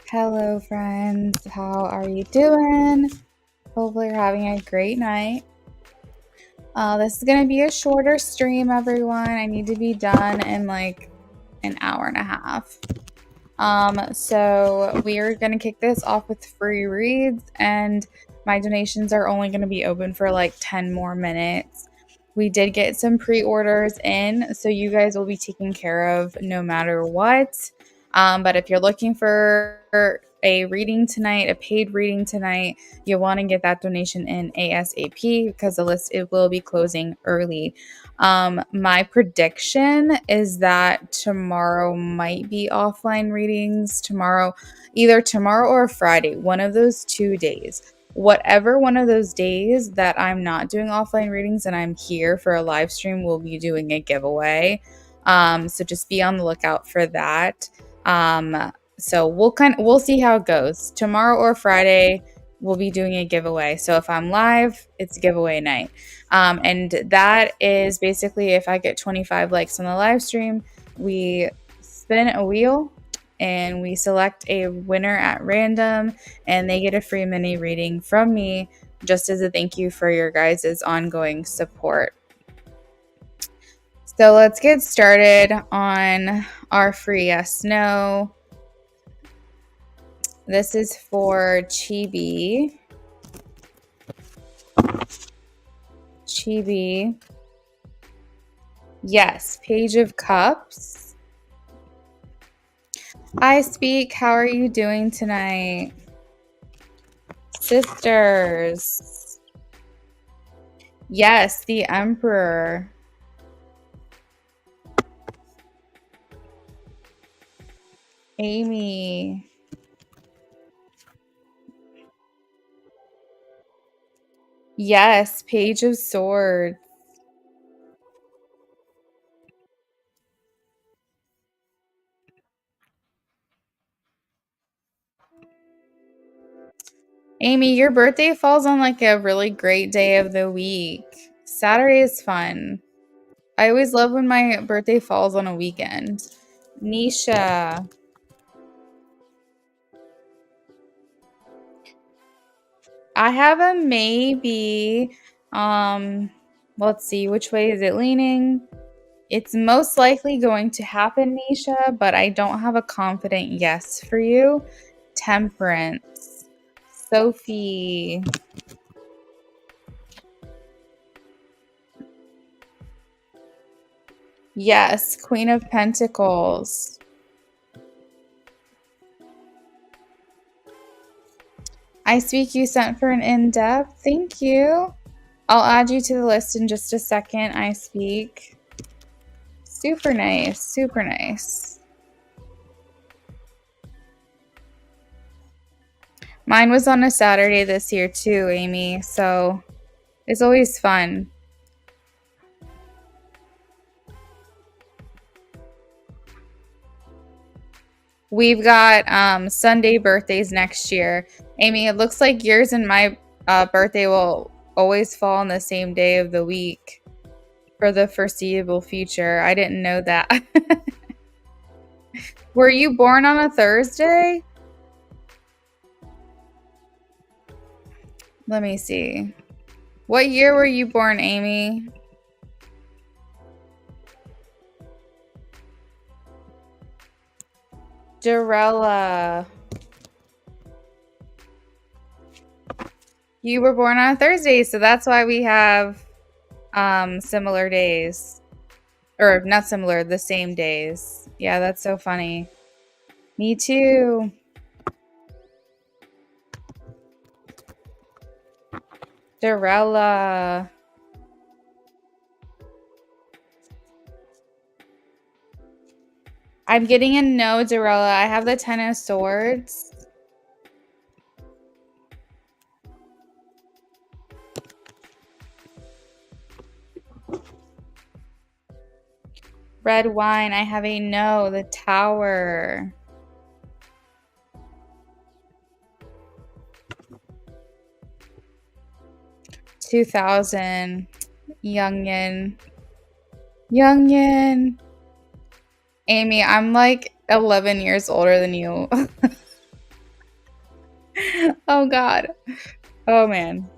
Hello, friends. How are you doing? Hopefully, you're having a great night. This is going to be a shorter stream, everyone. I need to be done in like an hour and a half. So we are going to kick this off with free reads, and my donations are only going to be open for like 10 more minutes. We did get some pre-orders in, so you guys will be taken care of no matter what. But if you're looking for a reading tonight, a paid reading tonight, you want to get that donation in ASAP because the list it will be closing early. My prediction is that tomorrow might be offline readings. Either tomorrow or Friday, one of those 2 days. Whatever one of those days that I'm not doing offline readings and I'm here for a live stream, we'll be doing a giveaway. So just be on the lookout for that. So we'll see how it goes. Tomorrow or Friday, we'll be doing a giveaway. So if I'm live, it's giveaway night. And that is basically if I get 25 likes on the live stream, we spin a wheel and we select a winner at random and they get a free mini reading from me just as a thank you for your guys' ongoing support. So let's get started on our free yes no. This is for Chibi. Yes, Page of Cups. I speak. How are you doing tonight? Sisters. Yes, the Emperor. Amy. Yes, Page of Swords. Amy, your birthday falls on like a really great day of the week. Saturday is fun. I always love when my birthday falls on a weekend. Nisha. I have a maybe. Let's see, which way is it leaning? It's most likely going to happen, Nisha, but I don't have a confident yes for you. Temperance. Sophie. Yes, Queen of Pentacles. I speak you sent for an in-depth. Thank you. I'll add you to the list in just a second. I speak. Super nice. Super nice. Mine was on a Saturday this year too, Amy. So it's always fun. We've got Sunday birthdays next year. Amy, it looks like yours and my birthday will always fall on the same day of the week for the foreseeable future. I didn't know that. Were you born on a Thursday? Let me see. What year were you born, Amy? Jarella. You were born on a Thursday, so that's why we have similar days. Or not similar, the same days. Yeah, that's so funny. Me too. Jarella. I'm getting a no, Jarella. I have the 10 of Swords. Red wine. I have a no, the Tower. $2,000. Youngin. Amy, I'm like 11 years older than you. Oh God. Oh man.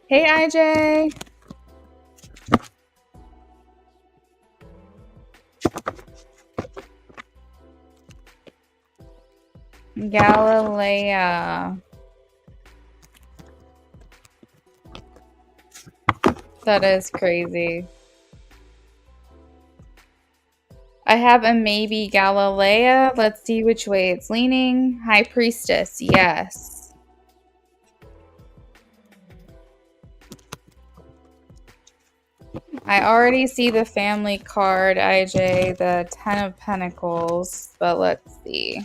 Hey IJ. Galilea. That is crazy. I have a maybe Galilea. Let's see which way it's leaning. High Priestess. Yes. I already see the family card, IJ, the Ten of Pentacles, but let's see.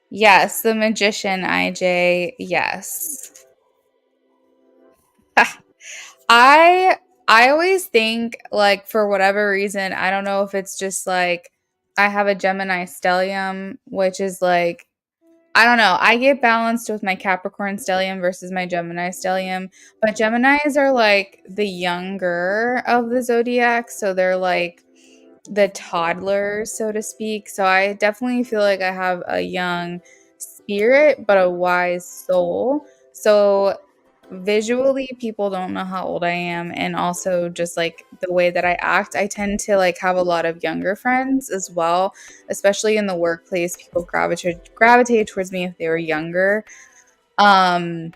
Yes, the Magician, IJ. Yes. I I always think like for whatever reason, I don't know if it's just like I have a Gemini stellium, which is like I don't know. I get balanced with my Capricorn stellium versus my Gemini stellium, but Geminis are like the younger of the zodiac, so they're like the toddlers, so to speak. So I definitely feel like I have a young spirit, but a wise soul. So visually, people don't know how old I am. And also, just like the way that I act, I tend to like have a lot of younger friends as well, especially in the workplace. People gravitate towards me if they were younger. Um,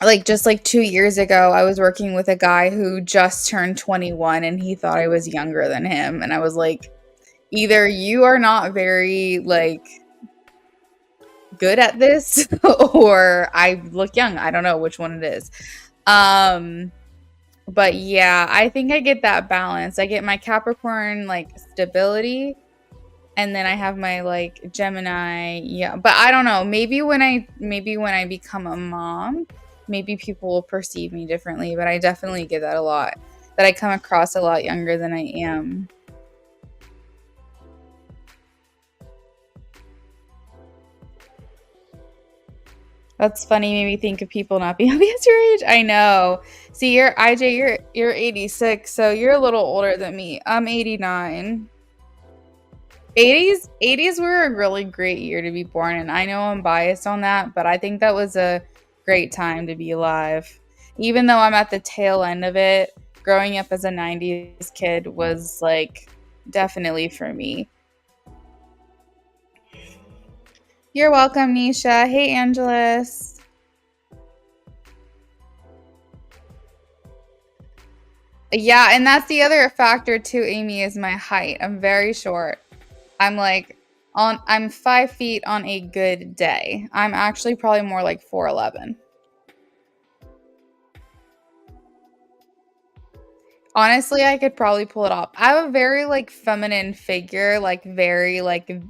like just like 2 years ago, I was working with a guy who just turned 21 and he thought I was younger than him. And I was like, either you are not very like good at this or I look young. I don't know which one it is. Um, but yeah, I think I get that balance. I get my Capricorn like stability and then I have my like Gemini. Yeah, but I don't know. Maybe when I become a mom, maybe people will perceive me differently, but I definitely get that a lot. That I come across a lot younger than I am. That's funny. Made me think of people not being obvious your age. I know. See, you're IJ. You're 86, so you're a little older than me. I'm 89. 80s were a really great year to be born, and I know I'm biased on that, but I think that was a great time to be alive. Even though I'm at the tail end of it, growing up as a 90s kid was like definitely for me. You're welcome, Nisha. Hey, Angelus. Yeah, and that's the other factor too, Amy, is my height. I'm very short. I'm 5 feet on a good day. I'm actually probably more like 4'11". Honestly, I could probably pull it off. I have a very like feminine figure, like very like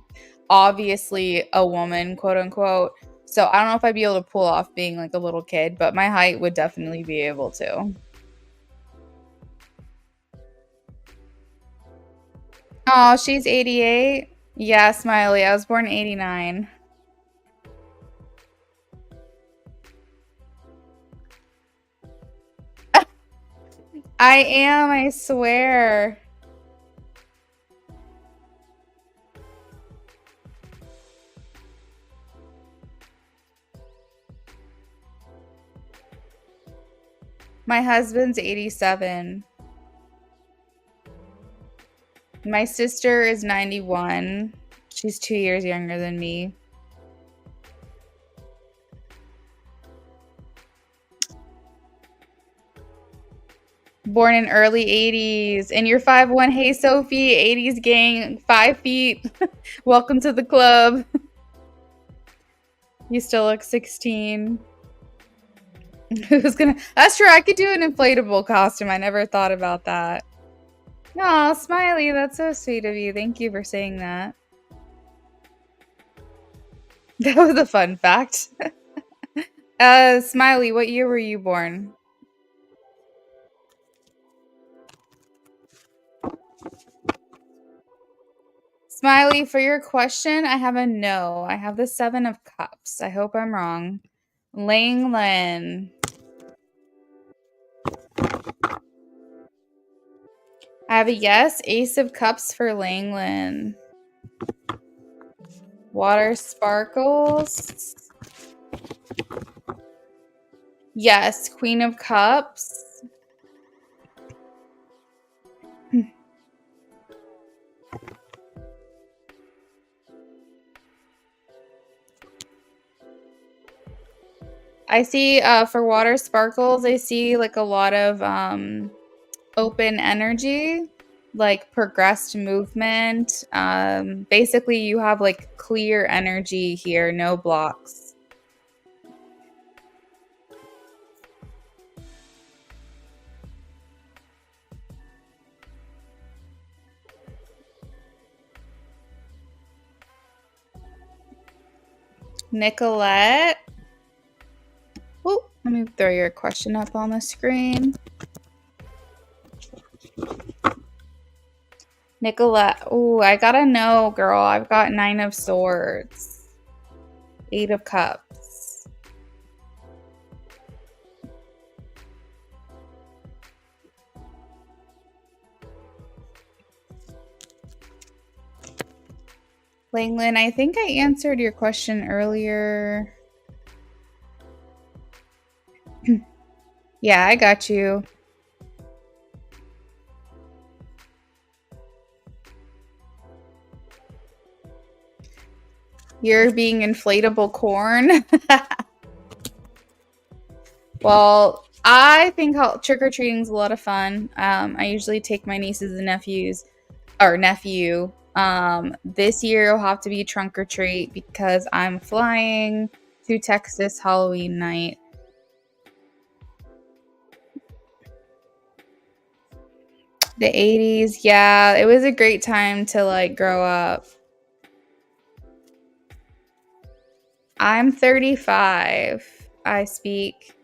obviously a woman, quote unquote. So I don't know if I'd be able to pull off being like a little kid, but my height would definitely be able to. Oh, she's 88. Yeah, Smiley. I was born in 89. I am, I swear. My husband's 87. My sister is 91. She's 2 years younger than me. Born in early 80s. And you're 5'1". Hey, Sophie, 80s gang, 5 feet. Welcome to the club. You still look 16. Who's gonna? That's true. I could do an inflatable costume. I never thought about that. Aw, Smiley, that's so sweet of you. Thank you for saying that. That was a fun fact. Smiley, what year were you born? Smiley, for your question, I have a no. I have the Seven of Cups. I hope I'm wrong. Langland. I have a yes. Ace of Cups for Langland. Water sparkles. Yes, Queen of Cups. I see for water sparkles, I see like a lot of open energy, like progressed movement. Basically, you have like clear energy here, no blocks. Nicolette. Oh, let me throw your question up on the screen. Nicolette. Oh, I gotta know, girl. I've got 9 of Swords, 8 of Cups. Langlin, I think I answered your question earlier. Yeah, I got you. You're being inflatable corn. Well, I think trick-or-treating is a lot of fun. I usually take my nieces and nephews, or nephew. This year it'll have to be trunk or treat because I'm flying to Texas Halloween night. The 80s, yeah, it was a great time to like grow up. I'm 35. I speak.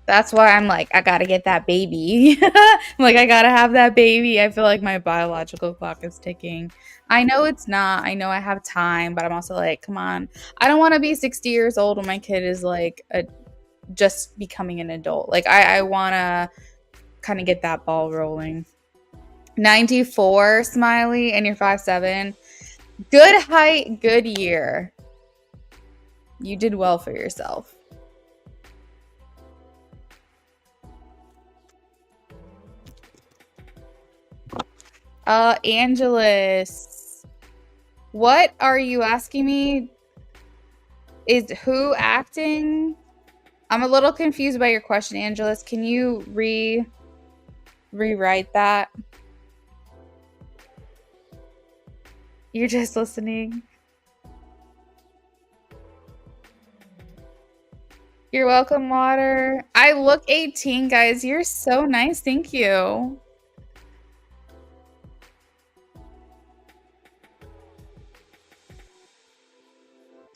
That's why I'm like, I gotta get that baby. I'm like, I gotta have that baby. I feel like my biological clock is ticking. I know it's not. I know I have time, but I'm also like, come on. I don't want to be 60 years old when my kid is like just becoming an adult. Like, I want to kind of get that ball rolling. 94, Smiley, and you're 5'7". Good height, good year. You did well for yourself. Angelus, what are you asking me? Is who acting? I'm a little confused by your question, Angelus. Can you rewrite that? You're just listening. You're welcome, Water. I look 18, guys. You're so nice. Thank you.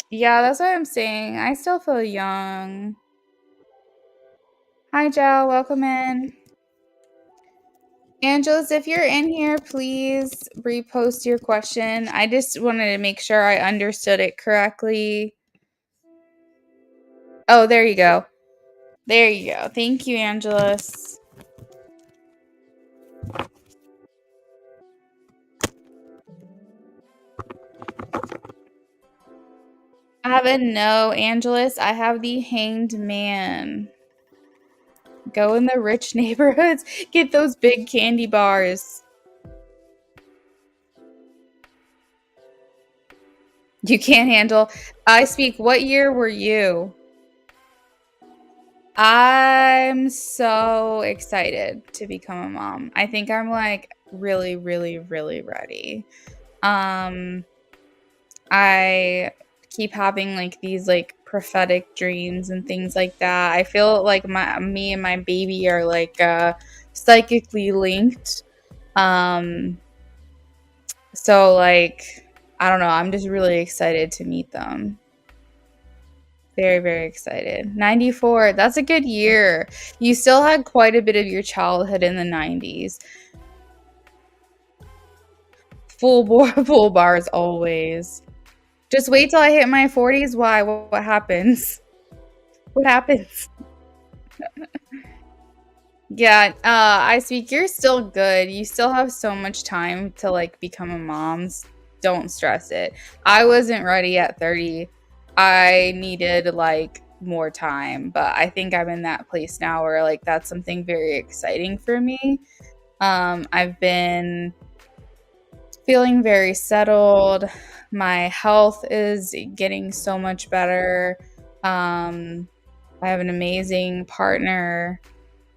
Yeah, that's what I'm saying. I still feel young. Hi, Jal. Welcome in. Angeles, if you're in here, please repost your question. I just wanted to make sure I understood it correctly. Oh, there you go. There you go. Thank you, Angelus. I have a no, Angelus. I have the Hanged Man. Go in the rich neighborhoods. Get those big candy bars. You can't handle. I speak. What year were you? I'm so excited to become a mom. I think I'm like really, really, really ready. I keep having like these like prophetic dreams and things like that. I feel like me and my baby are like psychically linked. So like I don't know, I'm just really excited to meet them. Very, very excited. 94, that's a good year. You still had quite a bit of your childhood in the 90s. Full bars always. Just wait till I hit my 40s. Why? What happens? What happens? Yeah, I speak. You're still good. You still have so much time to like become a mom. Don't stress it. I wasn't ready at 30. I needed like more time, but I think I'm in that place now where like that's something very exciting for me. I've been feeling very settled. My health is getting so much better. I have an amazing partner.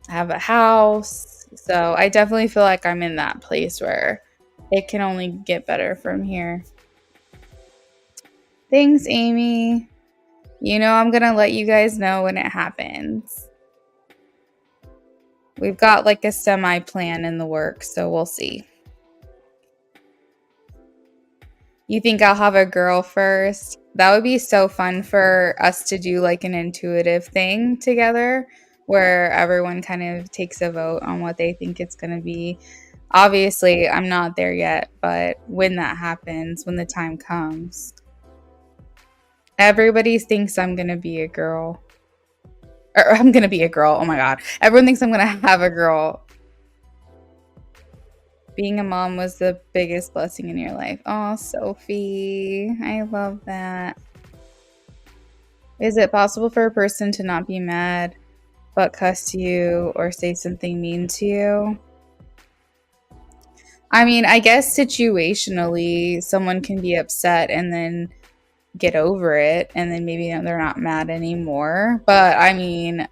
I have a house. So I definitely feel like I'm in that place where it can only get better from here. Thanks, Amy. You know, I'm going to let you guys know when it happens. We've got like a semi plan in the works, so we'll see. You think I'll have a girl first? That would be so fun for us to do like an intuitive thing together where everyone kind of takes a vote on what they think it's going to be. Obviously, I'm not there yet, but when that happens, when the time comes, everybody thinks I'm going to be a girl. Or I'm going to be a girl. Oh my God. Everyone thinks I'm going to have a girl. Being a mom was the biggest blessing in your life. Oh, Sophie. I love that. Is it possible for a person to not be mad but cuss you or say something mean to you? I mean, I guess situationally, someone can be upset and then get over it, and then maybe they're not mad anymore. But I mean,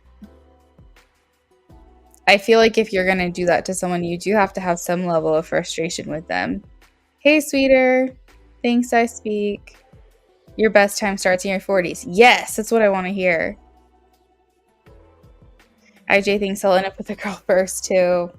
I feel like if you're going to do that to someone, you do have to have some level of frustration with them. Hey, sweeter. Thanks, I speak. Your best time starts in your 40s. Yes, that's what I want to hear. IJ thinks I'll end up with a girl first, too.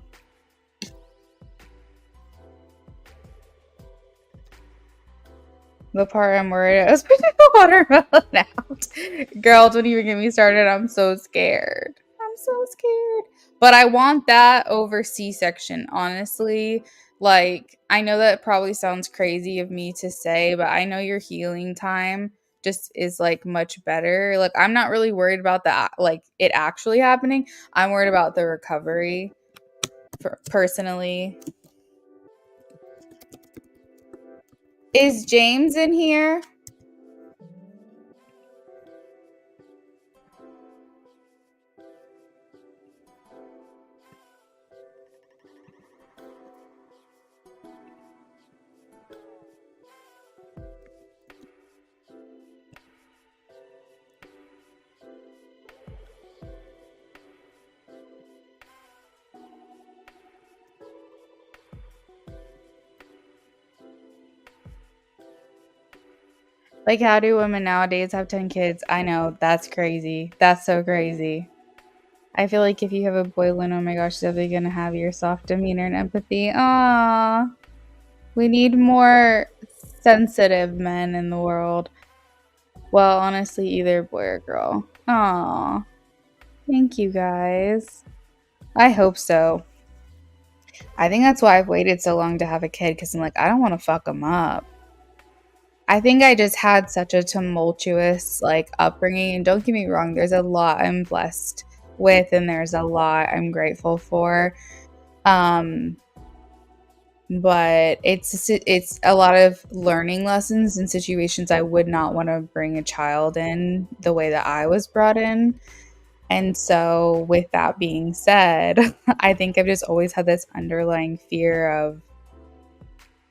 The part I'm worried about is putting the watermelon out. Girl, don't even get me started. I'm so scared. I'm so scared. But I want that over C-section, honestly. Like, I know that probably sounds crazy of me to say, but I know your healing time just is like much better. Like, I'm not really worried about that, like it actually happening. I'm worried about the recovery personally. Is James in here? Like, how do women nowadays have 10 kids? I know, that's crazy. That's so crazy. I feel like if you have a boyling, oh my gosh, is definitely gonna have your soft demeanor and empathy. Aww. We need more sensitive men in the world. Well, honestly, either boy or girl. Aww. Thank you guys. I hope so. I think that's why I've waited so long to have a kid, because I'm like, I don't want to fuck them up. I think I just had such a tumultuous like upbringing, and don't get me wrong, there's a lot I'm blessed with and there's a lot I'm grateful for. Um but it's a lot of learning lessons and situations I would not want to bring a child in the way that I was brought in. And so with that being said, I think I've just always had this underlying fear of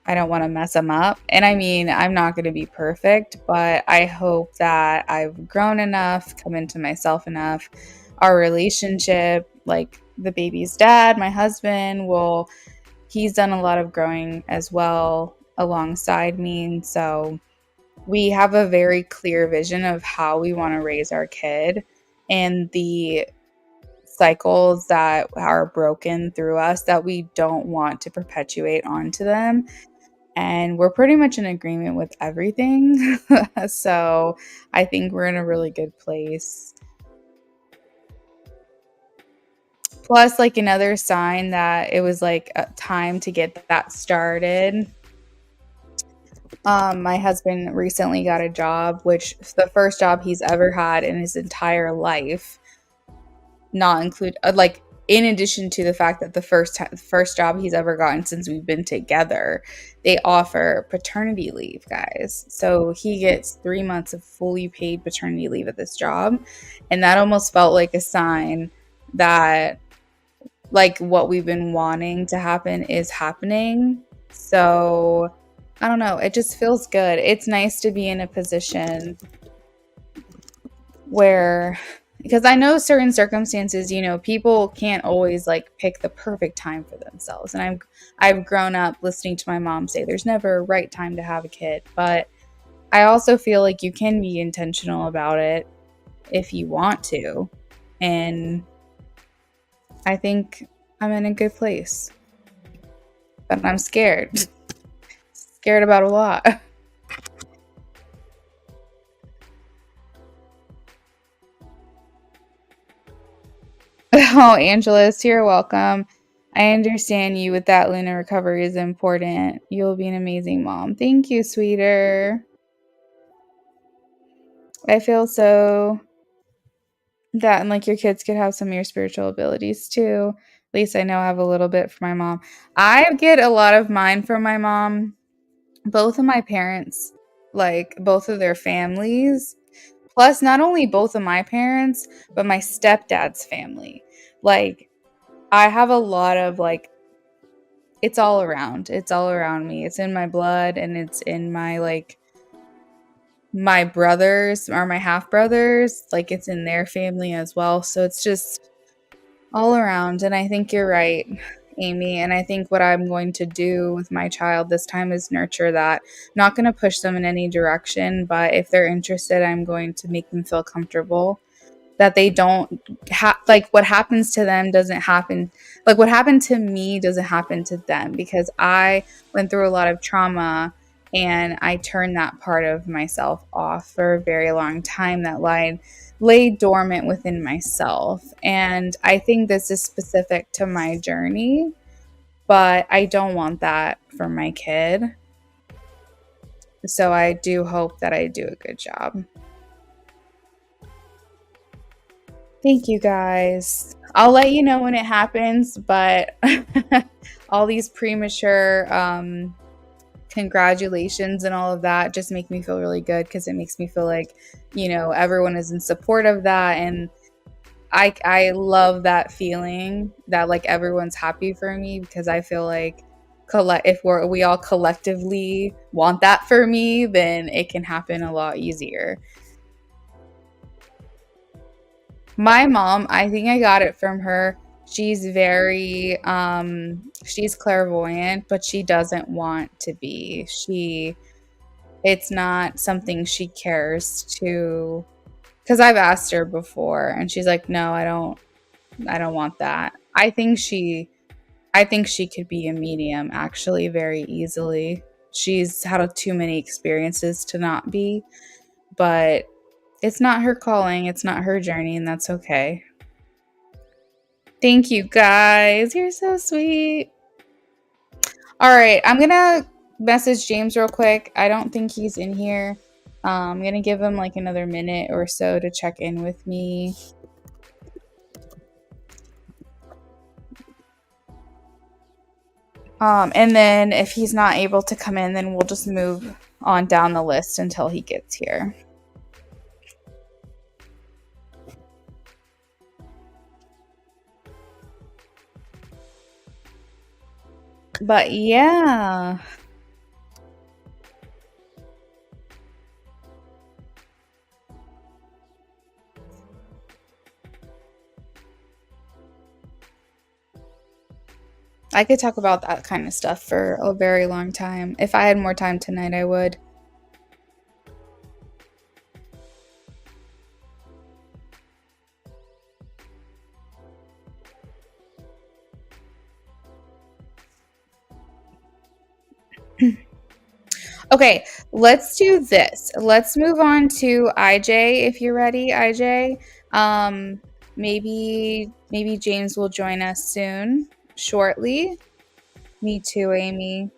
I don't want to mess them up. And I mean, I'm not going to be perfect, but I hope that I've grown enough, come into myself enough. Our relationship, like the baby's dad, my husband, he's done a lot of growing as well alongside me. And so we have a very clear vision of how we want to raise our kid, and the cycles that are broken through us that we don't want to perpetuate onto them. And we're pretty much in agreement with everything. So I think we're in a really good place. Plus, like another sign that it was like a time to get that started. My husband recently got a job, which is the first job he's ever had in his entire life. Not include like in addition to the fact that the first job he's ever gotten since we've been together, they offer paternity leave, guys. So he gets 3 months of fully paid paternity leave at this job, and that almost felt like a sign that like what we've been wanting to happen is happening. So I don't know, it just feels good. It's nice to be in a position where, because I know certain circumstances, you know, people can't always like pick the perfect time for themselves. And I've grown up listening to my mom say there's never a right time to have a kid, but I also feel like you can be intentional about it if you want to. And I think I'm in a good place. But I'm scared. Scared about a lot. Oh, Angelus, you're welcome. I understand you with that. Luna, recovery is important. You'll be an amazing mom. Thank you, sweeter. I feel so that, and like your kids could have some of your spiritual abilities too. At least I know I have a little bit from my mom. I get a lot of mine from my mom. Both of my parents, like both of their families, plus not only both of my parents, but my stepdad's family. Like I have a lot of like, it's all around. It's all around me. It's in my blood, and it's in my like my brothers or my half brothers, like it's in their family as well. So it's just all around. And I think you're right, Amy. And I think what I'm going to do with my child this time is nurture that. Not going to push them in any direction, but if they're interested, I'm going to make them feel comfortable, that they don't like what happens to them doesn't happen, like what happened to me doesn't happen to them, because I went through a lot of trauma and I turned that part of myself off for a very long time that lay dormant within myself. And I think this is specific to my journey, but I don't want that for my kid. So I do hope that I do a good job. Thank you, guys. I'll let you know when it happens, but all these premature congratulations and all of that just make me feel really good, because it makes me feel like, you know, everyone is in support of that. And I love that feeling that like everyone's happy for me, because I feel like if we all collectively want that for me, then it can happen a lot easier. My mom, I think I got it from her. She's very she's clairvoyant, but she doesn't want to be. It's not something she cares to, cuz I've asked her before and she's like, "No, I don't want that." I think she could be a medium actually very easily. She's had too many experiences to not be, but it's not her calling, it's not her journey, and that's okay. Thank you, guys. You're so sweet. All right, I'm gonna message James real quick. I don't think he's in here. I'm gonna give him like another minute or so to check in with me. And then if he's not able to come in, then we'll just move on down the list until he gets here. But yeah. I could talk about that kind of stuff for a very long time. If I had more time tonight, I would. Okay, let's do this. Let's move on to IJ if you're ready, IJ. Um, maybe James will join us soon, shortly. Me too, Amy.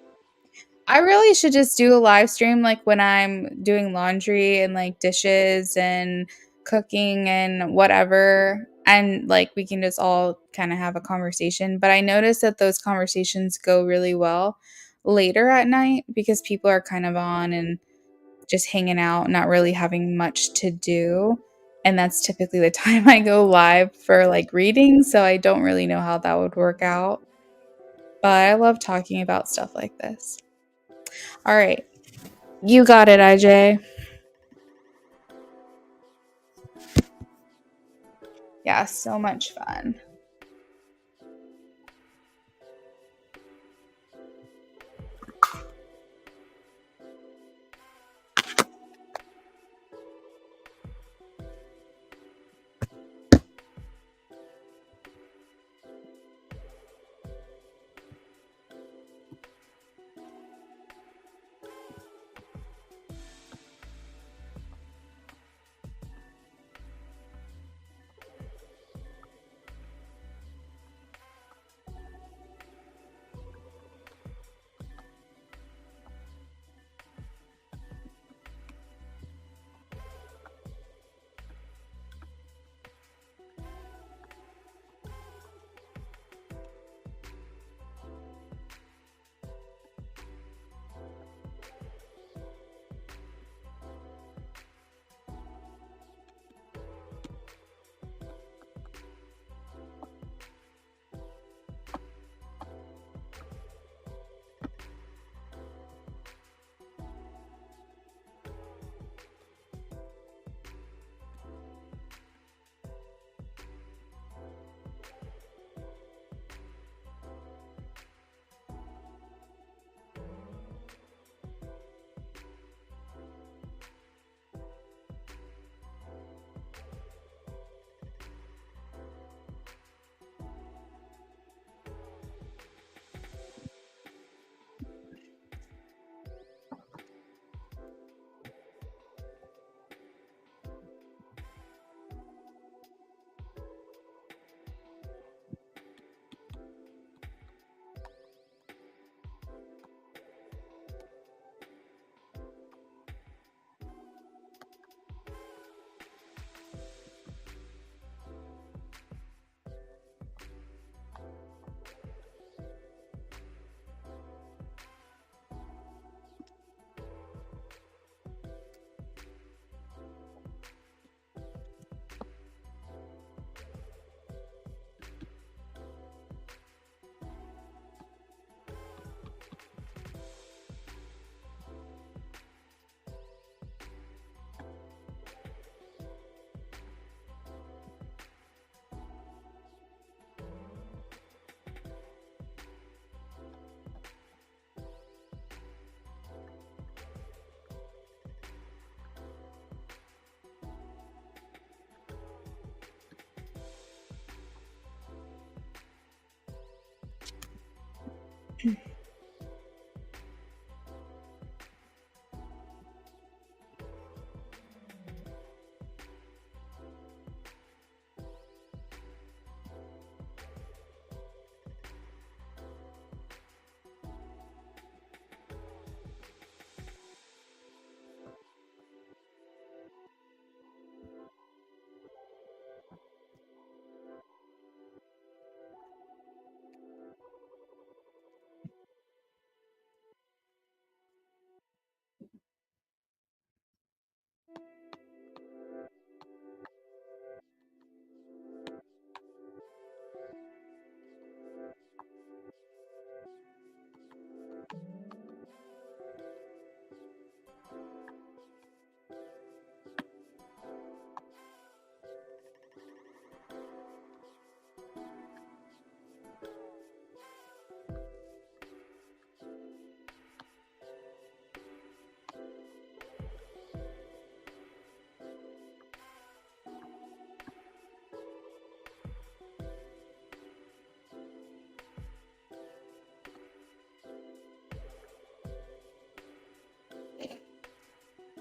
I really should just do a live stream like when I'm doing laundry and like dishes and cooking and whatever. and like we can just all kind of have a conversation. But I noticed that those conversations go really well later at night because people are kind of on and just hanging out, not really having much to do. And that's typically the time I go live for like reading. So I don't really know how that would work out. But I love talking about stuff like this. All right. You got it, IJ. Yeah, so much fun.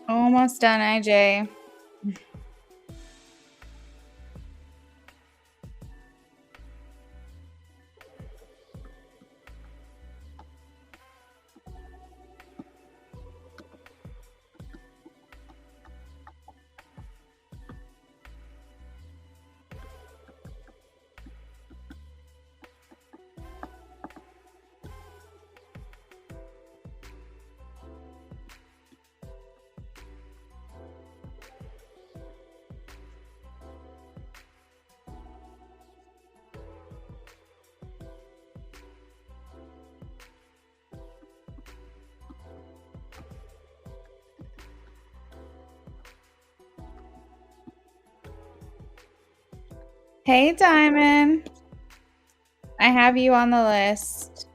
Almost done, IJ. Hey, Diamond. I have you on the list.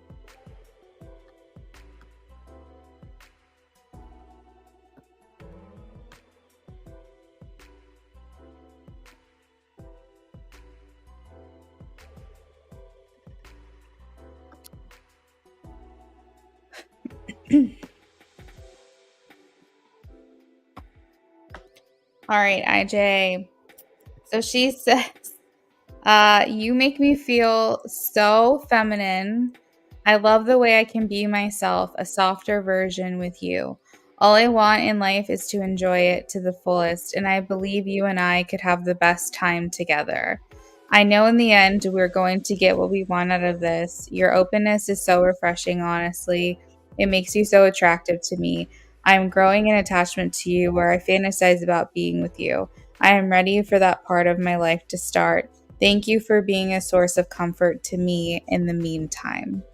All right, IJ. So she says, you make me feel so feminine. I love the way I can be myself, a softer version with you. All I want in life is to enjoy it to the fullest, and I believe you and I could have the best time together. I know in the end we're going to get what we want out of this. Your openness is so refreshing, honestly. It makes you so attractive to me. I'm growing an attachment to you where I fantasize about being with you. I am ready for that part of my life to start. Thank you for being a source of comfort to me in the meantime.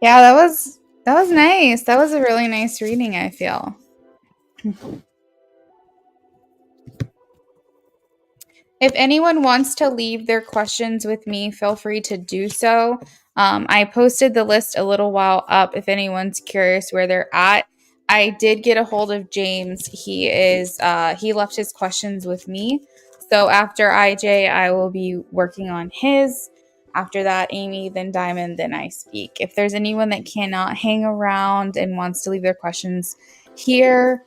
Yeah, that was nice. That was a really nice reading, I feel. If anyone wants to leave their questions with me, feel free to do so. I posted the list a little while up if anyone's curious where they're at. I did get a hold of James. He left his questions with me. So after IJ, I will be working on his. After that, Amy, then Diamond, then I speak. If there's anyone that cannot hang around and wants to leave their questions here,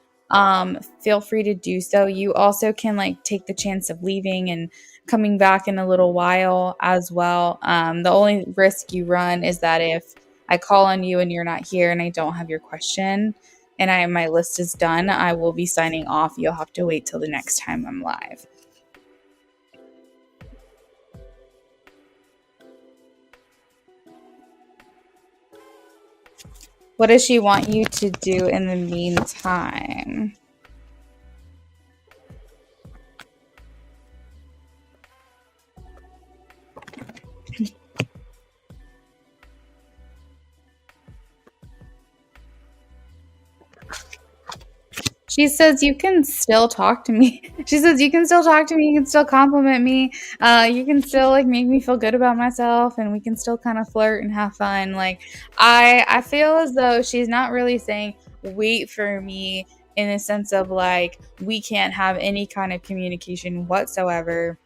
feel free to do so. You also can like take the chance of leaving and coming back in a little while as well. The only risk you run is that if I call on you and you're not here and I don't have your question and my list is done, I will be signing off. You'll have to wait till the next time I'm live. What does she want you to do in the meantime? She says you can still talk to me. She says you can still talk to me. You can still compliment me. You can still like make me feel good about myself, and we can still kind of flirt and have fun. Like I feel as though she's not really saying wait for me in the sense of like we can't have any kind of communication whatsoever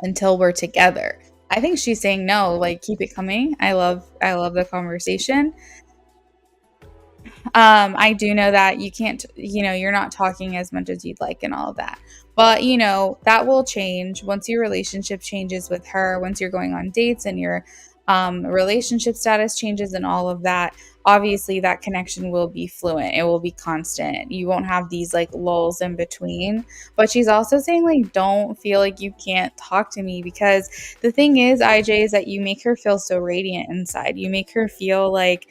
until we're together. I think she's saying no, like keep it coming. I love the conversation. I do know that you can't, you're not talking as much as you'd like and all of that. But, that will change once your relationship changes with her, once you're going on dates and your relationship status changes and all of that. Obviously, that connection will be fluent. It will be constant. You won't have these like lulls in between. But she's also saying, like, don't feel like you can't talk to me because the thing is, IJ, is that you make her feel so radiant inside. You make her feel like,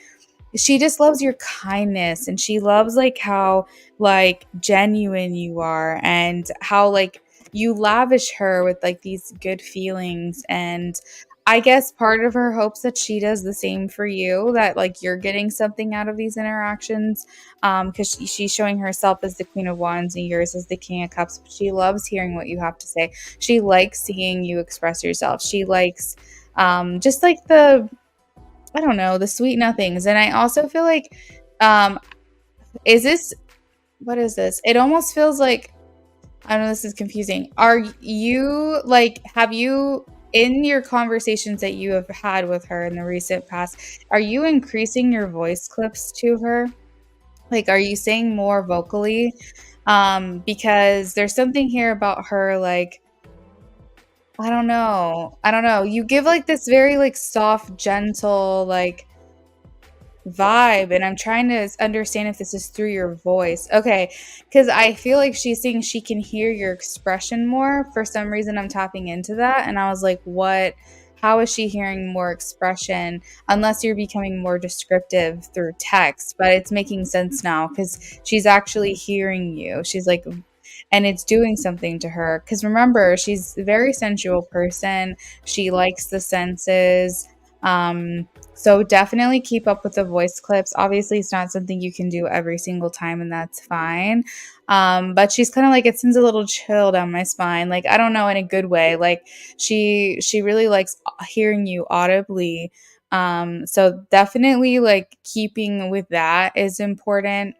she just loves your kindness and she loves like how like genuine you are and how like you lavish her with like these good feelings. And I guess part of her hopes that she does the same for you, that like you're getting something out of these interactions, because she's showing herself as the Queen of Wands and yours as the King of Cups. But she loves hearing what you have to say. She likes seeing you express yourself. She likes just like the, I don't know, the sweet nothings. And I also feel like, um, is this, what is this? It almost feels like, I know this is confusing. Are you like, have you in your conversations that you have had with her in the recent past, are you increasing your voice clips to her? Like, are you saying more vocally? Because there's something here about her, like, I don't know. I don't know. You give like this very like soft, gentle, like vibe, and I'm trying to understand if this is through your voice. Okay, because I feel like she's saying she can hear your expression more. For some reason, I'm tapping into that, and I was like, what? How is she hearing more expression? Unless you're becoming more descriptive through text, but it's making sense now because she's actually hearing you. She's like, and it's doing something to her. Because remember, she's a very sensual person. She likes the senses. So definitely keep up with the voice clips. Obviously, it's not something you can do every single time, and that's fine. But she's kind of like, it sends a little chill down my spine. Like, I don't know, in a good way. Like she really likes hearing you audibly. So definitely like keeping with that is important.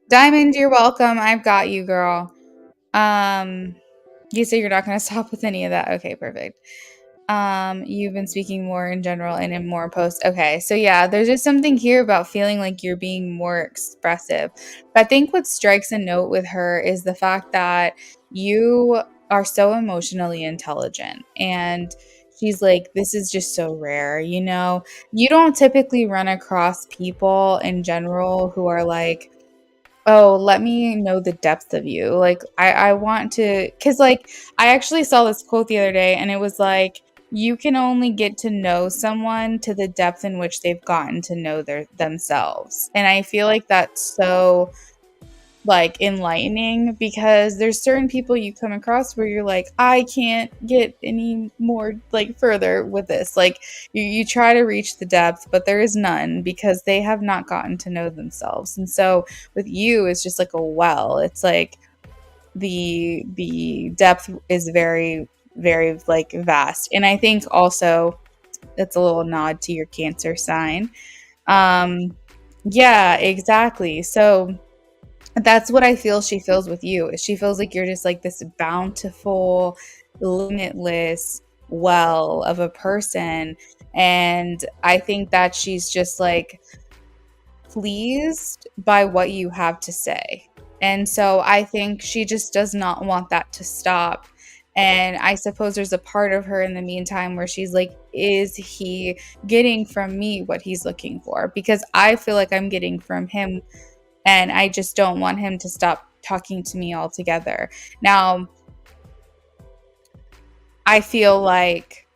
Diamond, you're welcome. I've got you, girl. Um, you say you're not going to stop with any of that. Okay, perfect. You've been speaking more in general and in more posts. Okay, so yeah, there's just something here about feeling like you're being more expressive. But I think what strikes a note with her is the fact that you are so emotionally intelligent. And she's like, this is just so rare. You don't typically run across people in general who are like, oh, let me know the depth of you. Like, I want to, because, like, I actually saw this quote the other day, and it was like, you can only get to know someone to the depth in which they've gotten to know themselves. And I feel like that's so like enlightening because there's certain people you come across where you're like, I can't get any more like further with this. Like you try to reach the depth, but there is none because they have not gotten to know themselves. And so with you, it's just like a well. It's like the depth is very, very like vast. And I think also that's a little nod to your Cancer sign. Um, yeah, exactly. So that's what I feel she feels with you. She feels like you're just like this bountiful, limitless well of a person. And I think that she's just like pleased by what you have to say. And so I think she just does not want that to stop. And I suppose there's a part of her in the meantime where she's like, is he getting from me what he's looking for? Because I feel like I'm getting from him, and I just don't want him to stop talking to me altogether. Now, I feel like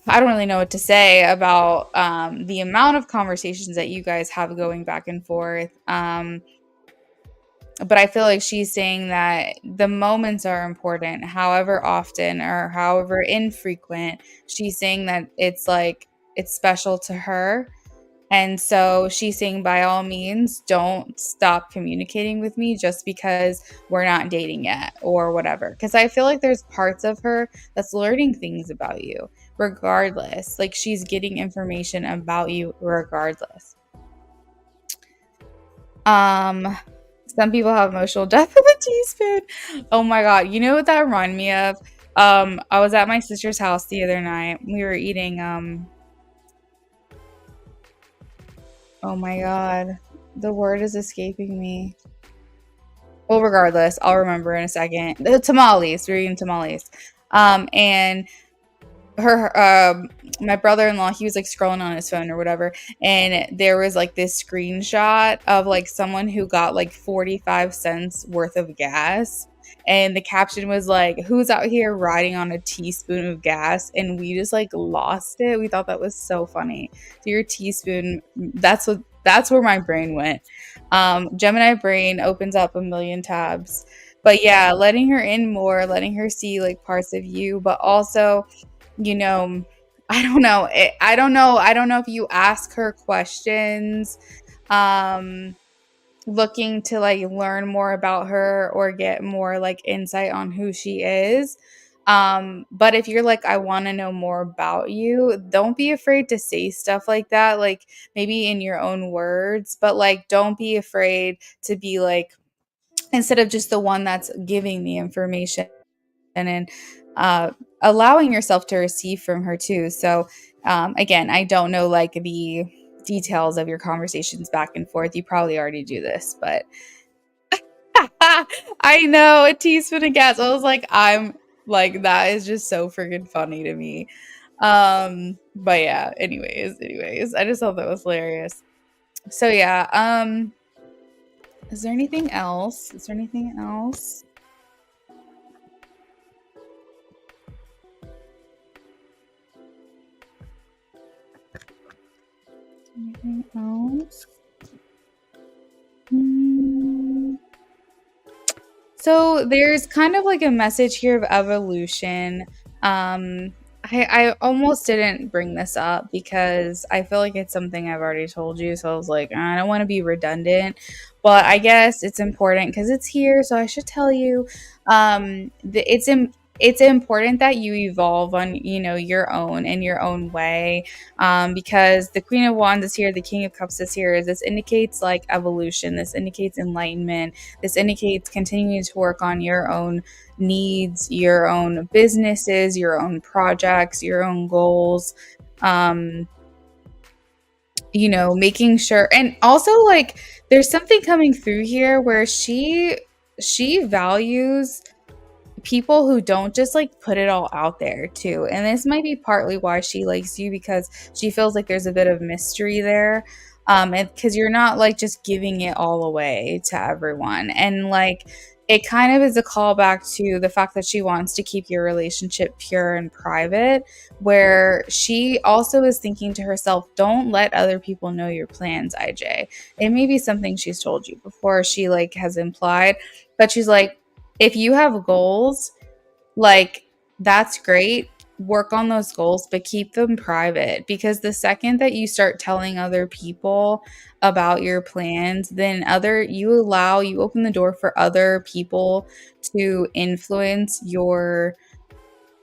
I don't really know what to say about the amount of conversations that you guys have going back and forth. But I feel like she's saying that the moments are important, however often or however infrequent. She's saying that it's like it's special to her. And so she's saying, by all means, don't stop communicating with me just because we're not dating yet or whatever. Because I feel like there's parts of her that's learning things about you regardless. Like she's getting information about you regardless. Um, some people have emotional depth with a teaspoon. Oh my God. You know what that reminded me of? I was at my sister's house the other night. We were eating, oh my God. The word is escaping me. Well, regardless, I'll remember in a second. The tamales. We're eating tamales. And her my brother-in-law, he was like scrolling on his phone or whatever, and there was like this screenshot of like someone who got like 45 cents worth of gas, and the caption was like, who's out here riding on a teaspoon of gas? And we just like lost it. We thought that was so funny. So your teaspoon, that's where my brain went. Gemini brain opens up a million tabs. But yeah, letting her in more, letting her see like parts of you, but also, you know, I don't know. I don't know if you ask her questions, um, looking to like learn more about her or get more like insight on who she is. But if you're like, I want to know more about you, don't be afraid to say stuff like that, like maybe in your own words, but like don't be afraid to be like, instead of just the one that's giving the information and allowing yourself to receive from her too. So, again, I don't know like the details of your conversations back and forth. You probably already do this, but I know a teaspoon of gas. I was like, I'm like, that is just so freaking funny to me. But yeah, anyways, I just thought that was hilarious. So yeah, is there anything else? Is there anything else? Anything else? Hmm. So there's kind of like a message here of evolution. I almost didn't bring this up because I feel like it's something I've already told you. So I was like, I don't want to be redundant, but I guess it's important because it's here, so I should tell you. It's important that you evolve on your own in your own way, because the Queen of Wands is here, the King of Cups is here. This indicates like evolution. This indicates enlightenment. This indicates continuing to work on your own needs, your own businesses, your own projects, your own goals. Um, making sure, and also like there's something coming through here where she values people who don't just like put it all out there too. And this might be partly why she likes you, because she feels like there's a bit of mystery there. And because you're not like just giving it all away to everyone. And like it kind of is a callback to the fact that she wants to keep your relationship pure and private, where she also is thinking to herself, don't let other people know your plans, IJ. It may be something she's told you before, she like has implied, but she's like, if you have goals, like that's great. Work on those goals, but keep them private, because the second that you start telling other people about your plans, then you open the door for other people to influence your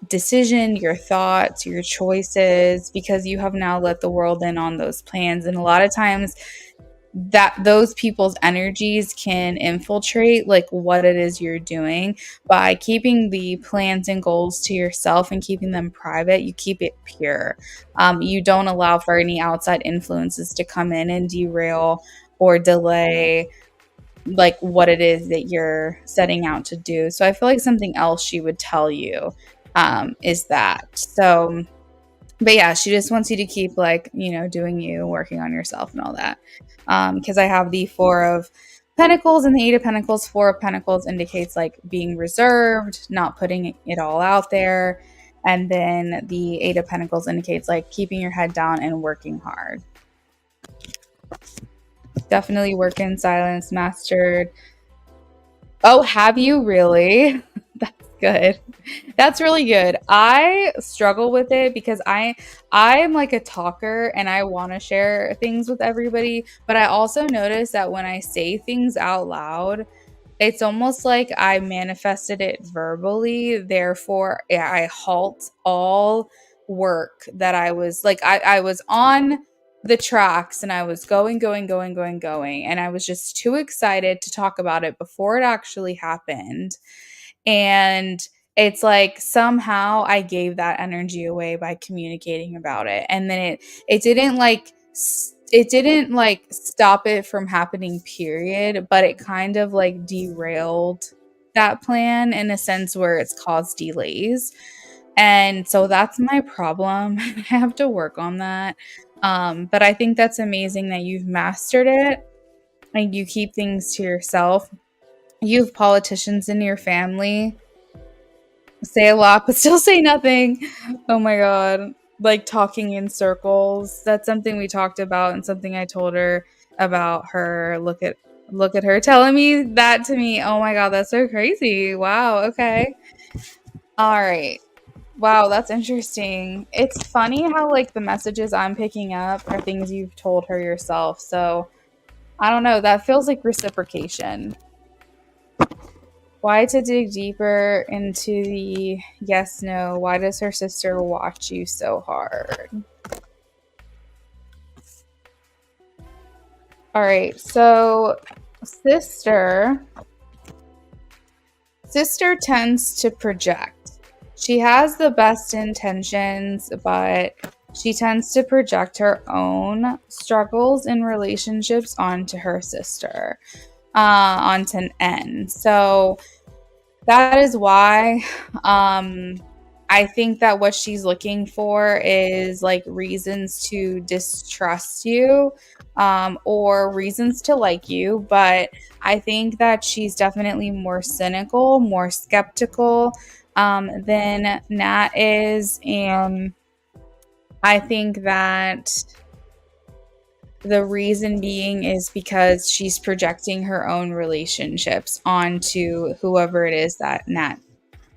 decision, your thoughts, your choices, because you have now let the world in on those plans. And a lot of times that those people's energies can infiltrate like what it is you're doing. By keeping the plans and goals to yourself and keeping them private, you keep it pure. You don't allow for any outside influences to come in and derail or delay like what it is that you're setting out to do. So I feel like something else she would tell you is that. So but yeah, she just wants you to keep like, doing you, working on yourself and all that. Because I have the Four of Pentacles and the Eight of Pentacles. Four of Pentacles indicates like being reserved, not putting it all out there. And then the Eight of Pentacles indicates like keeping your head down and working hard. Definitely work in silence, mastered. Oh, have you really? That's good. That's really good. I struggle with it because I'm like a talker and I want to share things with everybody, but I also notice that when I say things out loud, it's almost like I manifested it verbally. Therefore, I halt all work that I was like, I was on the tracks and I was going. And I was just too excited to talk about it before it actually happened. And it's like somehow I gave that energy away by communicating about it. And then it didn't like stop it from happening, period, but it kind of like derailed that plan in a sense where it's caused delays. And so that's my problem. I have to work on that. But I think that's amazing that you've mastered it and you keep things to yourself. You have politicians in your family, say a lot but still say nothing. Oh my god. Like talking in circles. That's something we talked about and something I told her about her. Look at her telling me that to me. Oh my god, that's so crazy. Wow, okay. All right. Wow, that's interesting. It's funny how like the messages I'm picking up are things you've told her yourself. So, I don't know, that feels like reciprocation. Why to dig deeper into the yes, no? Why does her sister watch you so hard? All right, so sister tends to project. She has the best intentions, but she tends to project her own struggles in relationships onto her sister, onto N. So that is why I think that what she's looking for is like reasons to distrust you, or reasons to like you. But I think that she's definitely more cynical, more skeptical, than Nat is. And I think that the reason being is because she's projecting her own relationships onto whoever it is that Nat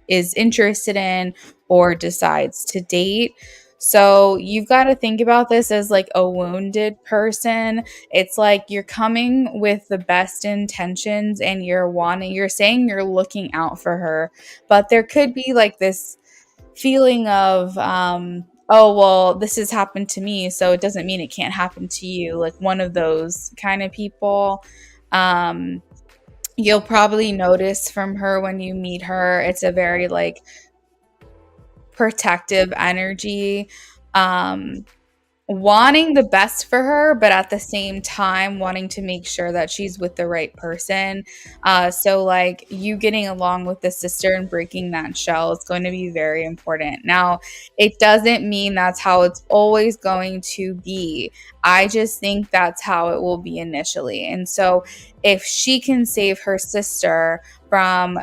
is interested in or decides to date. So you've got to think about this as like a wounded person. It's like you're coming with the best intentions and you're saying you're looking out for her, but there could be like this feeling of oh well, this has happened to me, so it doesn't mean it can't happen to you, like one of those kind of people. um you'll probably notice from her when you meet her, it's a very like protective energy, um wanting the best for her, but at the same time wanting to make sure that she's with the right person. So like you getting along with the sister and breaking that shell is going to be very important. Now, it doesn't mean that's how it's always going to be. I just think that's how it will be initially. And so if she can save her sister from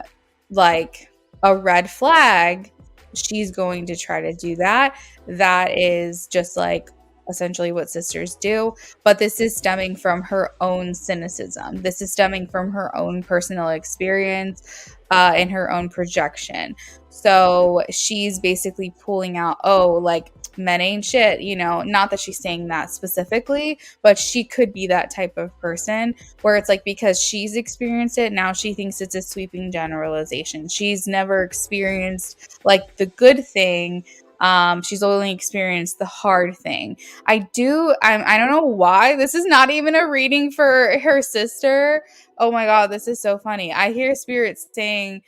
like a red flag, she's going to try to do that. That is just like essentially what sisters do. But this is stemming from her own cynicism. This is stemming from her own personal experience, and her own projection. So she's basically pulling out, oh, like men ain't shit, not that she's saying that specifically, but she could be that type of person where it's like because she's experienced it, now she thinks it's a sweeping generalization. She's never experienced like the good thing. She's only experienced the hard thing. I don't know why. This is not even a reading for her sister. Oh my God, this is so funny. I hear spirits saying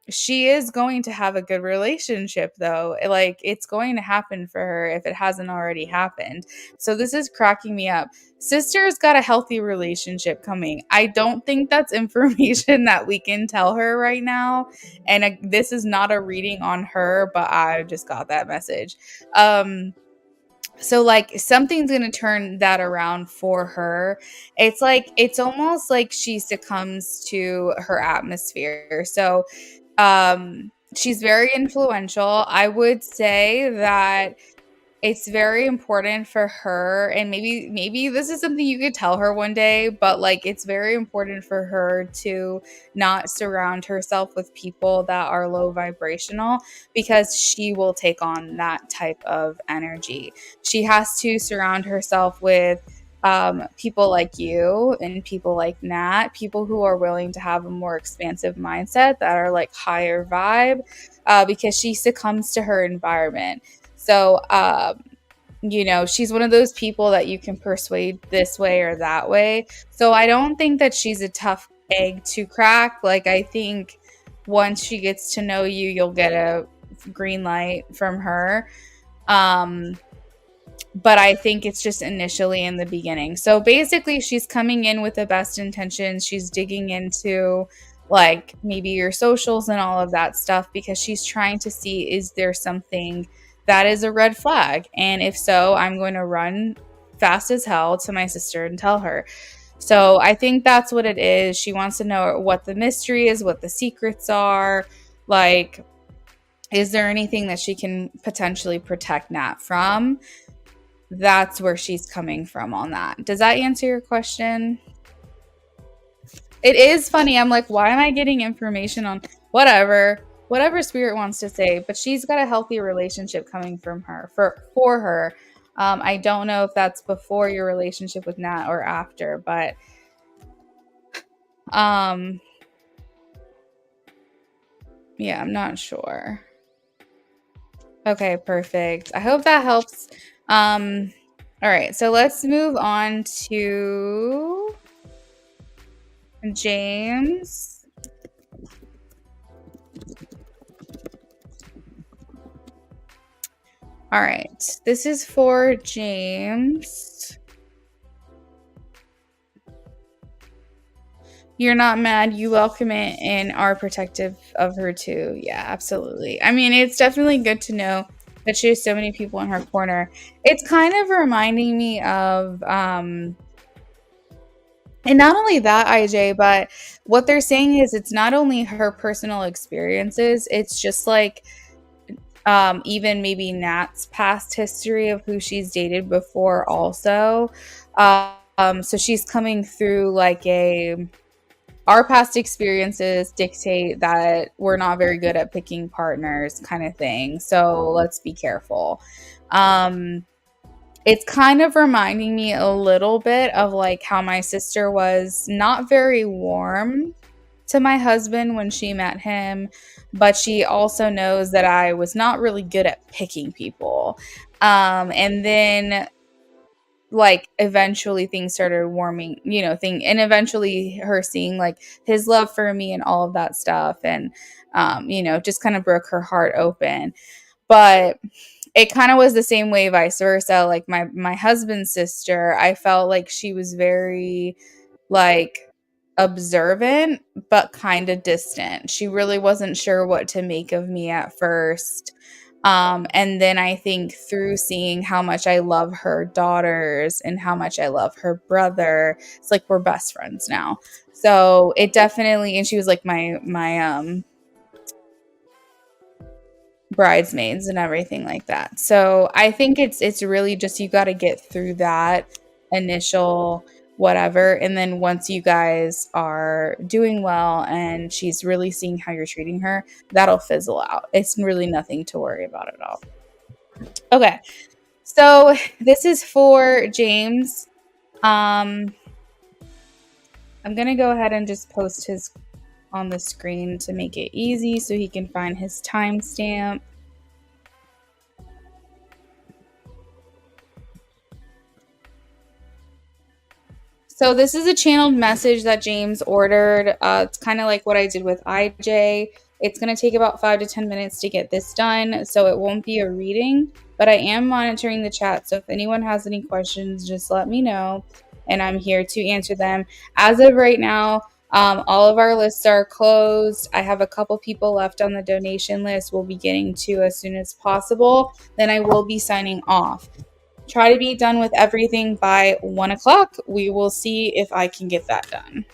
she is going to have a good relationship though. Like it's going to happen for her if it hasn't already happened. So this is cracking me up. Sister's got a healthy relationship coming. I don't think that's information that we can tell her right now. And this is not a reading on her, but I just got that message. So like something's going to turn that around for her. It's like it's almost like she succumbs to her atmosphere. So she's very influential. I would say that it's very important for her, and maybe this is something you could tell her one day, but like it's very important for her to not surround herself with people that are low vibrational, because she will take on that type of energy. She has to surround herself with people like you and people like Nat, people who are willing to have a more expansive mindset, that are like higher vibe, because she succumbs to her environment. So, she's one of those people that you can persuade this way or that way. So I don't think that she's a tough egg to crack. Like, I think once she gets to know you, you'll get a green light from her. But I think it's just initially in the beginning. So basically, she's coming in with the best intentions. She's digging into like maybe your socials and all of that stuff, because she's trying to see, is there something that is a red flag? And if so, I'm going to run fast as hell to my sister and tell her. So I think that's what it is. She wants to know what the mystery is, what the secrets are. Like, is there anything that she can potentially protect Nat from? That's where she's coming from on that. Does that answer your question? It is funny. I'm like, why am I getting information on whatever spirit wants to say? But she's got a healthy relationship coming from her for her. I don't know if that's before your relationship with Nat or after, but yeah, I'm not sure. Okay, perfect. I hope that helps. All right, so let's move on to James. All right. This is for James. You're not mad. You welcome it and are protective of her too. Yeah, absolutely. I mean, it's definitely good to know that she has so many people in her corner. It's kind of reminding me of and not only that, IJ, but what they're saying is it's not only her personal experiences, it's just like even maybe Nat's past history of who she's dated before also. So she's coming through like a our past experiences dictate that we're not very good at picking partners kind of thing. So let's be careful. Um it's kind of reminding me a little bit of like how my sister was not very warm to my husband when she met him, but she also knows that I was not really good at picking people. And then like eventually things started warming, and eventually her seeing like his love for me and all of that stuff and just kind of broke her heart open. But it kind of was the same way vice versa. Like my husband's sister, I felt like she was very like observant but kind of distant. She really wasn't sure what to make of me at first. And then I think through seeing how much I love her daughters and how much I love her brother, it's like we're best friends now. So it definitely, and she was like my bridesmaids and everything like that. So I think it's really just you got to get through that initial whatever, and then once you guys are doing well and she's really seeing how you're treating her, that'll fizzle out. It's really nothing to worry about at all. Okay. So this is for James. Um I'm going to go ahead and just post his on the screen to make it easy so he can find his timestamp. So this is a channeled message that James ordered. It's kind of like what I did with IJ. It's going to take about 5 to 10 minutes to get this done, so it won't be a reading, but I am monitoring the chat. So if anyone has any questions, just let me know, and I'm here to answer them. As of right now, all of our lists are closed. I have a couple people left on the donation list we'll be getting to as soon as possible. Then I will be signing off. Try to be done with everything by 1 o'clock. We will see if I can get that done.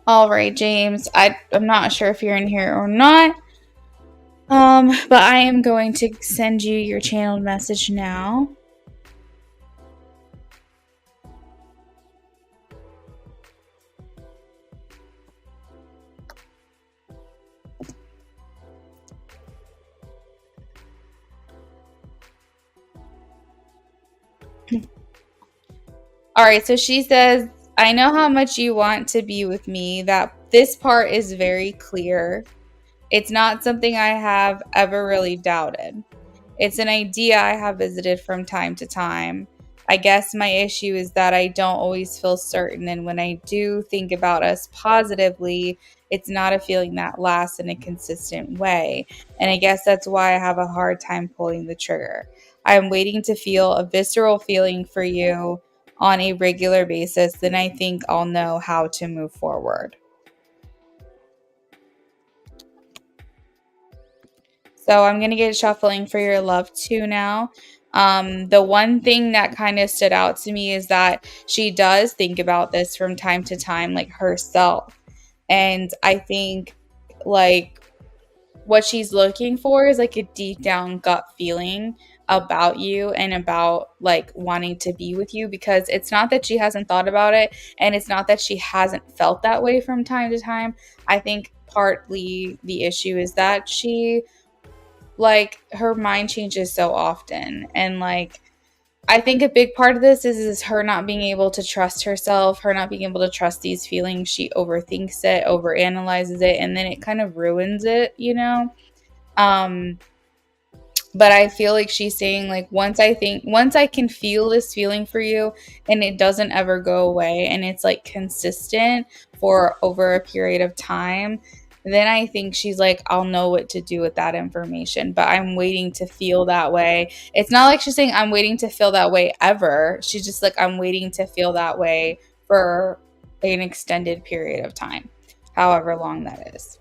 All right, James. I'm not sure if you're in here or not. But I am going to send you your channeled message now. All right, so she says, I know how much you want to be with me. That this part is very clear. It's not something I have ever really doubted. It's an idea I have visited from time to time. I guess my issue is that I don't always feel certain, and when I do think about us positively, it's not a feeling that lasts in a consistent way. And I guess that's why I have a hard time pulling the trigger. I'm waiting to feel a visceral feeling for you on a regular basis, then I think I'll know how to move forward. So I'm going to get shuffling for your love too now. The one thing that kind of stood out to me is that she does think about this from time to time, like herself. And I think like what she's looking for is like a deep down gut feeling about you and about like wanting to be with you, because it's not that she hasn't thought about it and it's not that she hasn't felt that way from time to time. I think partly the issue is that she like her mind changes so often, and like I think a big part of this is her not being able to trust herself, her not being able to trust these feelings. She overthinks it, overanalyzes it, and then it kind of ruins it, you know. um but I feel like she's saying like once I can feel this feeling for you and it doesn't ever go away and it's like consistent for over a period of time, then I think she's like, I'll know what to do with that information. But I'm waiting to feel that way. It's not like she's saying I'm waiting to feel that way ever. She's just like, I'm waiting to feel that way for an extended period of time, however long that is.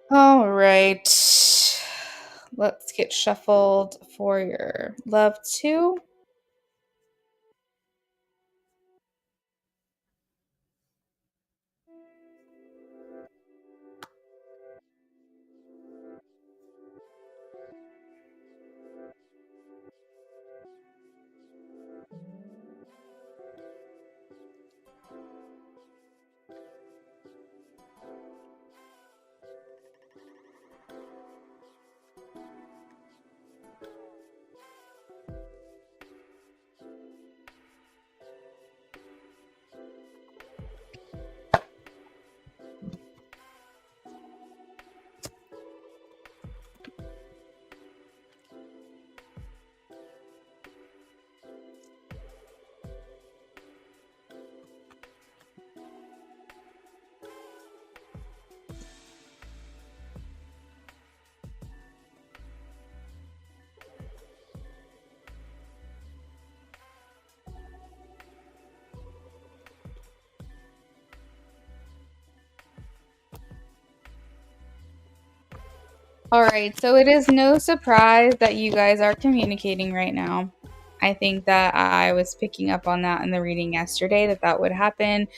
All right. Let's get shuffled for your love two. All right, so it is no surprise that you guys are communicating right now. I think that I was picking up on that in the reading yesterday, that that would happen,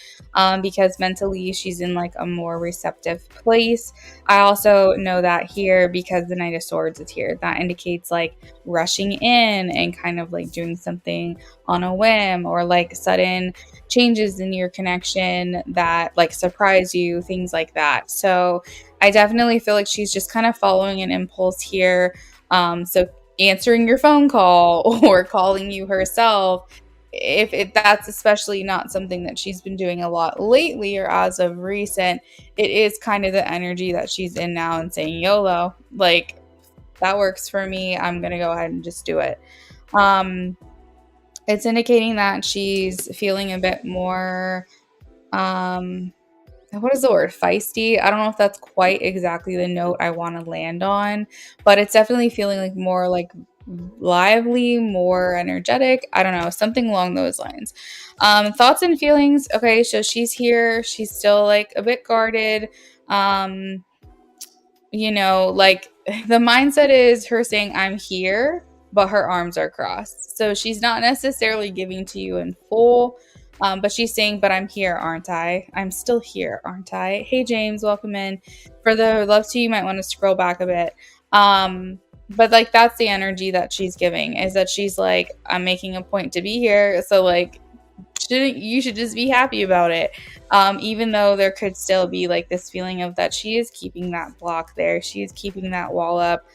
because mentally she's in like a more receptive place. I also know that here because the Knight of Swords is here. That indicates like rushing in and kind of like doing something on a whim, or like sudden changes in your connection that like surprise you, things like that. So I definitely feel like she's just kind of following an impulse here. So answering your phone call or calling you herself, if that's especially not something that she's been doing a lot lately or as of recent, it is kind of the energy that she's in now and saying, YOLO, like that works for me. I'm going to go ahead and just do it. Um, it's indicating that she's feeling a bit more, um, what is the word? Feisty. I don't know if that's quite exactly the note I want to land on, but it's definitely feeling like more like lively, more energetic. I don't know, something along those lines. Thoughts and feelings. Okay, so she's here. She's still like a bit guarded. Um, like the mindset is her saying, I'm here, but her arms are crossed. So she's not necessarily giving to you in full, but she's saying, but I'm here, aren't I? I'm still here, aren't I? Hey, James, welcome in. For the love to you, might want to scroll back a bit. But like, that's the energy that she's giving, is that she's like, I'm making a point to be here. So like, you should just be happy about it, even though there could still be like this feeling of that she is keeping that block there, she is keeping that wall up,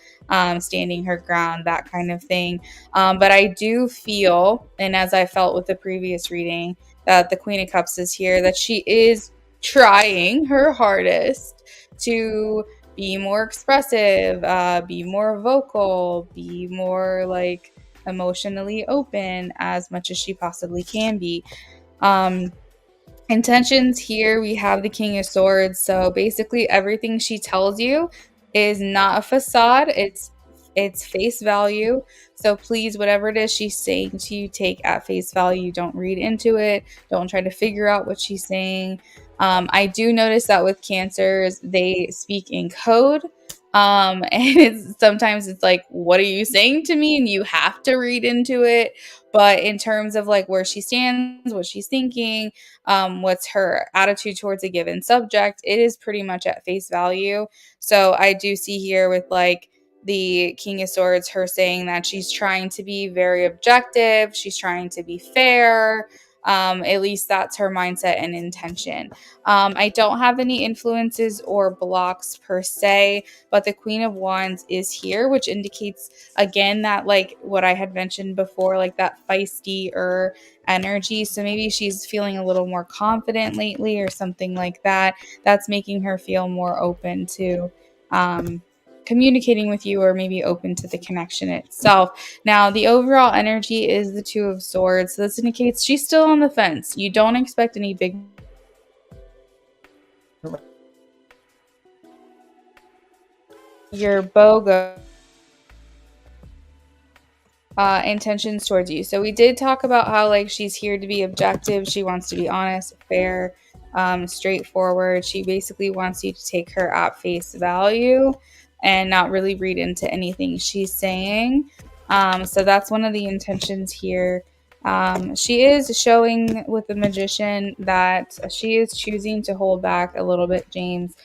standing her ground, that kind of thing. But I do feel, and as I felt with the previous reading, that the Queen of Cups is here, that she is trying her hardest to be more expressive, be more vocal, be more like emotionally open as much as she possibly can be. Um, Intentions here, we have the King of Swords. So basically everything she tells you is not a facade. It's face value. So please, whatever it is she's saying to you, take at face value. Don't read into it. Don't try to figure out what she's saying. I do notice that with Cancers, they speak in code. And sometimes it's like, what are you saying to me? And you have to read into it. But in terms of like where she stands, what she's thinking, what's her attitude towards a given subject, it is pretty much at face value. So I do see here with like the King of Swords, her saying that she's trying to be very objective, she's trying to be fair. At least that's her mindset and intention. I don't have any influences or blocks per se, but the Queen of Wands is here, which indicates again that like what I had mentioned before, like that feisty or energy. So maybe she's feeling a little more confident lately or something like that. That's making her feel more open to communicating with you, or maybe open to the connection itself. Now, the overall energy is the Two of Swords. So this indicates she's still on the fence. You don't expect any big your BOGO intentions towards you. So we did talk about how like she's here to be objective. She wants to be honest, fair, straightforward. She basically wants you to take her at face value and not really read into anything she's saying. So that's one of the intentions here. She is showing with the Magician that she is choosing to hold back a little bit, James.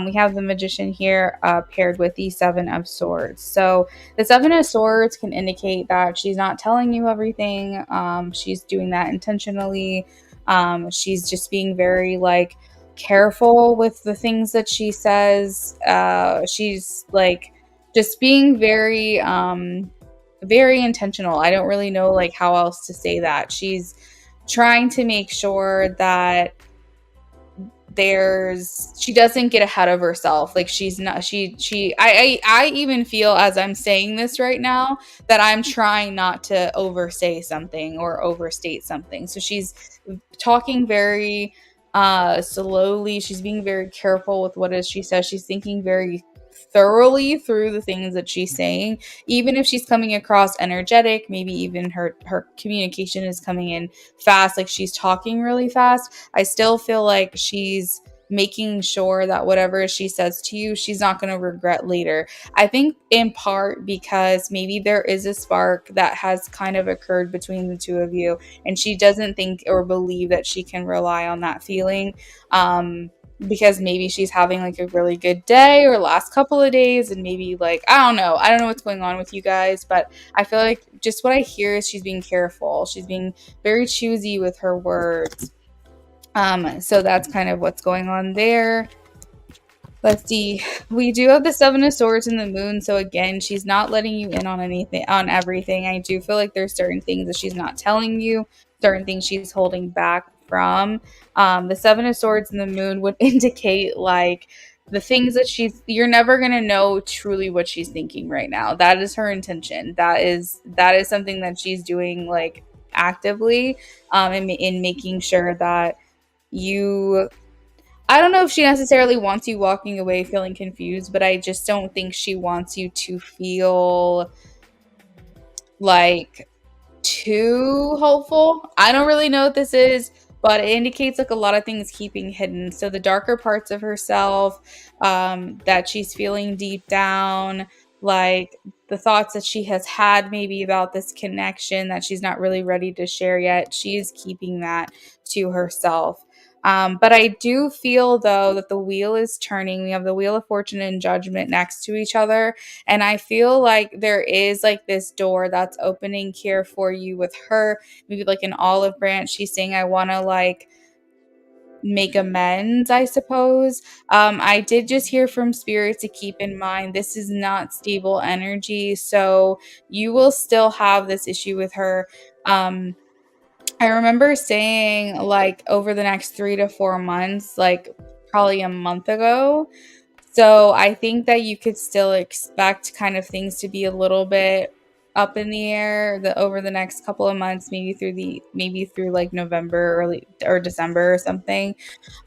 We have the Magician here paired with the Seven of Swords. So the Seven of Swords can indicate that she's not telling you everything. She's doing that intentionally. She's just being very like careful with the things that she says. She's like just being very very intentional. I don't really know like how else to say that. She's trying to make sure that she doesn't get ahead of herself. Like she's not I even feel as I'm saying this right now that I'm trying not to oversay something or overstate something. So she's talking very slowly. She's being very careful with what it is she says. She's thinking very thoroughly through the things that she's saying, even if she's coming across energetic. Maybe even her communication is coming in fast, like she's talking really fast. I still feel like she's making sure that whatever she says to you, she's not going to regret later. I think in part because maybe there is a spark that has kind of occurred between the two of you, and she doesn't think or believe that she can rely on that feeling. Because maybe she's having like a really good day or last couple of days, and maybe like I don't know what's going on with you guys, but I feel like just what I hear is she's being careful. She's being very choosy with her words. So that's kind of what's going on there. Let's see. We do have the Seven of Swords and the Moon. So again, she's not letting you in on anything, on everything. I do feel like there's certain things that she's not telling you, certain things she's holding back from. The Seven of Swords and the Moon would indicate like the things that you're never going to know truly what she's thinking right now. That is her intention. That is something that she's doing like actively, in making sure that I don't know if she necessarily wants you walking away feeling confused, but I just don't think she wants you to feel like too hopeful. I don't really know what this is, but it indicates like a lot of things keeping hidden. So the darker parts of herself, that she's feeling deep down, like the thoughts that she has had maybe about this connection that she's not really ready to share yet, she is keeping that to herself. But I do feel though that the wheel is turning. We have the wheel of fortune and judgment next to each other. And I feel like there is like this door that's opening here for you with her, maybe like an olive branch. She's saying, I want to like make amends, I suppose. I did just hear from spirit to keep in mind this is not stable energy. So you will still have this issue with her. I remember saying like over the next 3 to 4 months, like probably a month ago. So I think that you could still expect kind of things to be a little bit up in the air over the next couple of months, maybe through like November or December or something.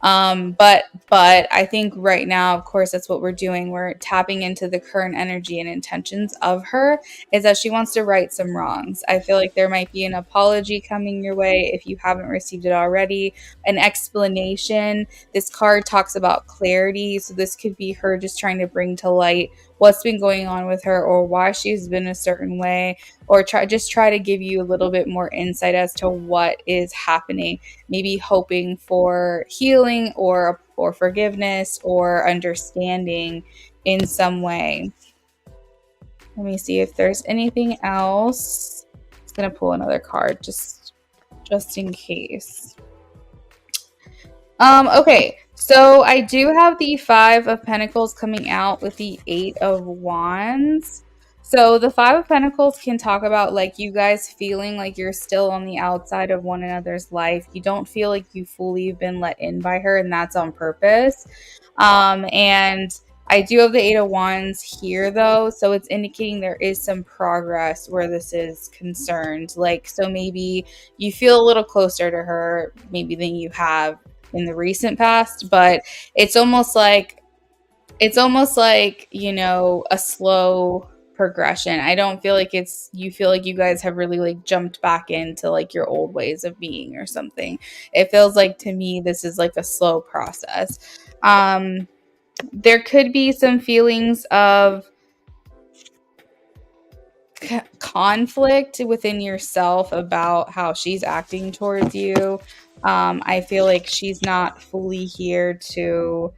But I think right now, of course, that's what we're doing. We're tapping into the current energy and intentions of her, is that she wants to right some wrongs. I feel like there might be an apology coming your way if you haven't received it already, an explanation. This card talks about clarity, so this could be her just trying to bring to light what's been going on with her or why she's been a certain way, or try to give you a little bit more insight as to what is happening, maybe hoping for healing or forgiveness or understanding in some way. Let me see if there's anything else. I'm just gonna pull another card just in case. Okay, so I do have the Five of Pentacles coming out with the Eight of Wands. So the Five of Pentacles can talk about like you guys feeling like you're still on the outside of one another's life. You don't feel like you fully been let in by her, and that's on purpose. And I do have the Eight of Wands here though, so it's indicating there is some progress where this is concerned. Like, so maybe you feel a little closer to her maybe than you have in the recent past, but it's almost like you know, a slow progression. I don't feel like you feel like you guys have really like jumped back into like your old ways of being or something. It feels like to me this is like a slow process. There could be some feelings of conflict within yourself about how she's acting towards you. I feel like she's not fully here to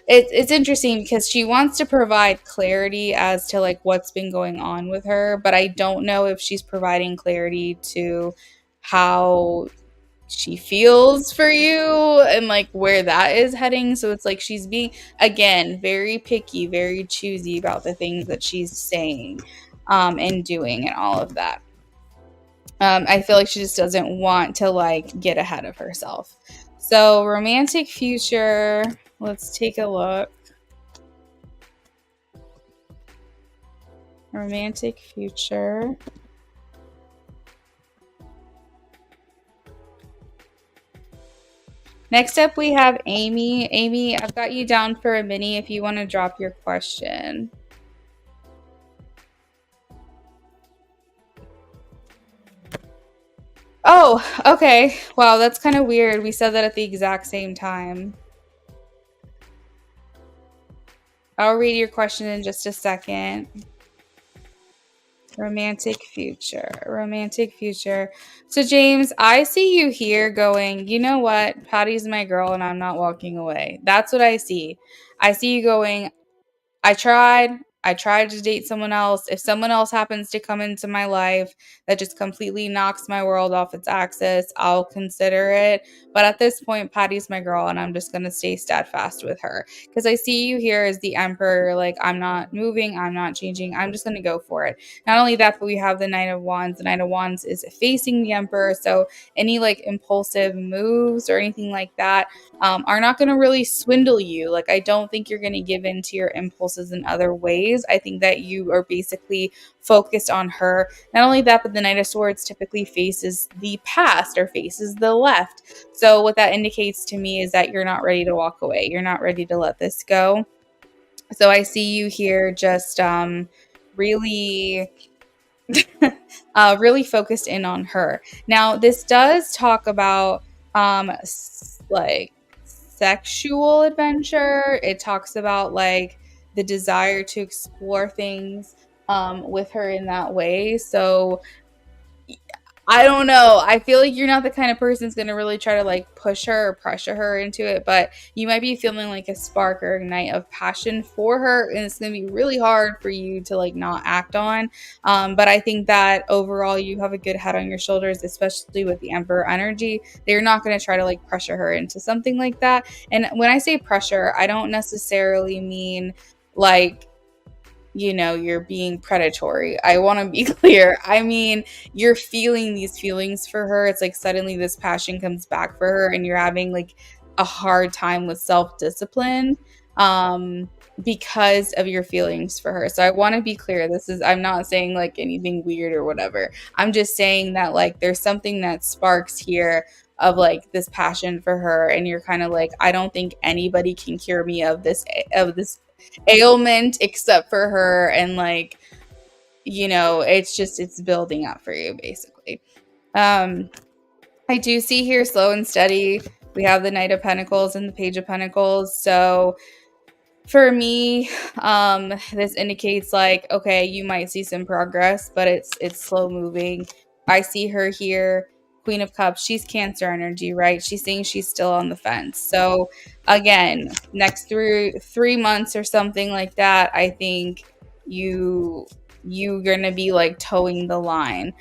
it's interesting because she wants to provide clarity as to like what's been going on with her, but I don't know if she's providing clarity to how she feels for you and like where that is heading. So it's like she's being, again, very picky, very choosy about the things that she's saying and doing and all of that. I feel like she just doesn't want to like get ahead of herself. So romantic future, let's take a look. Romantic future. Next up, we have Amy. Amy, I've got you down for a mini if you want to drop your question. Oh, okay. Wow, that's kind of weird. We said that at the exact same time. I'll read your question in just a second. Romantic future. Romantic future. So, James, I see you here going, you know what? Patty's my girl and I'm not walking away. That's what I see. I see you going, I tried to date someone else. If someone else happens to come into my life that just completely knocks my world off its axis, I'll consider it. But at this point, Patty's my girl, and I'm just going to stay steadfast with her. Because I see you here as the Emperor. Like, I'm not moving. I'm not changing. I'm just going to go for it. Not only that, but we have the Knight of Wands. The Knight of Wands is facing the Emperor. So any, like, impulsive moves or anything like that are not going to really swindle you. Like, I don't think you're going to give in to your impulses in other ways. I think that you are basically focused on her. Not only that, but the Knight of Swords typically faces the past or faces the left. So what that indicates to me is that you're not ready to walk away. You're not ready to let this go. So I see you here just really really focused in on her. Now, this does talk about like sexual adventure. It talks about like the desire to explore things with her in that way. So I don't know. I feel like you're not the kind of person who's going to really try to like push her or pressure her into it, but you might be feeling like a spark or ignite of passion for her, and it's going to be really hard for you to like not act on. But I think that overall you have a good head on your shoulders, especially with the Emperor energy. They're not going to try to like pressure her into something like that. And when I say pressure, I don't necessarily mean like, you know, you're being predatory. I want to be clear. I mean, you're feeling these feelings for her. It's like suddenly this passion comes back for her and you're having like a hard time with self-discipline because of your feelings for her. So I want to be clear. I'm not saying like anything weird or whatever. I'm just saying that like there's something that sparks here of like this passion for her, and you're kind of like, I don't think anybody can cure me of this ailment except for her, and like, you know, it's building up for you basically. I do see here slow and steady. We have the Knight of Pentacles and the Page of Pentacles. So for me, this indicates like, okay, you might see some progress, but it's slow moving. I see her here, Queen of Cups. She's Cancer energy, right? She's saying she's still on the fence. So again, next through 3 months or something like that, I think you're gonna be like towing the line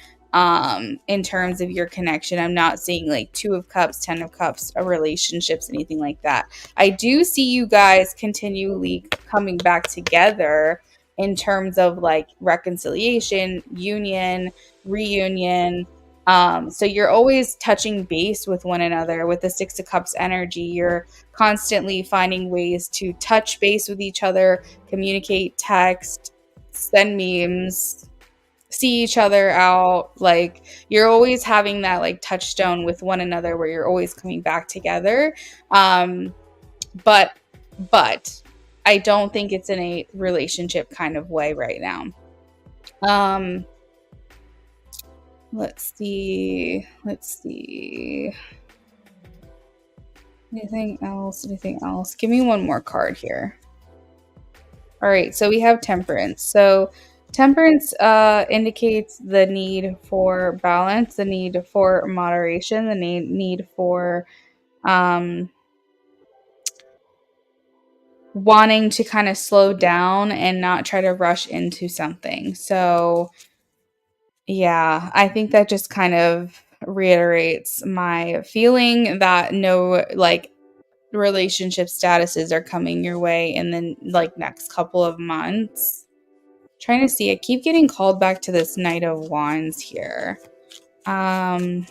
in terms of your connection. I'm not seeing like Two of Cups, Ten of Cups, relationships, anything like that. I do see you guys continually coming back together in terms of like reconciliation, union, reunion. So you're always touching base with one another. With the Six of Cups energy, you're constantly finding ways to touch base with each other, communicate, text, send memes, see each other out. Like you're always having that like touchstone with one another where you're always coming back together. But I don't think it's in a relationship kind of way right now. Let's see. Anything else? Give me one more card here. All right, so we have Temperance. So Temperance indicates the need for balance, the need for moderation, the need for wanting to kind of slow down and not try to rush into something. So yeah, I think that just kind of reiterates my feeling that no like relationship statuses are coming your way in the like next couple of months. Trying to see, I keep getting called back to this Knight of Wands here. I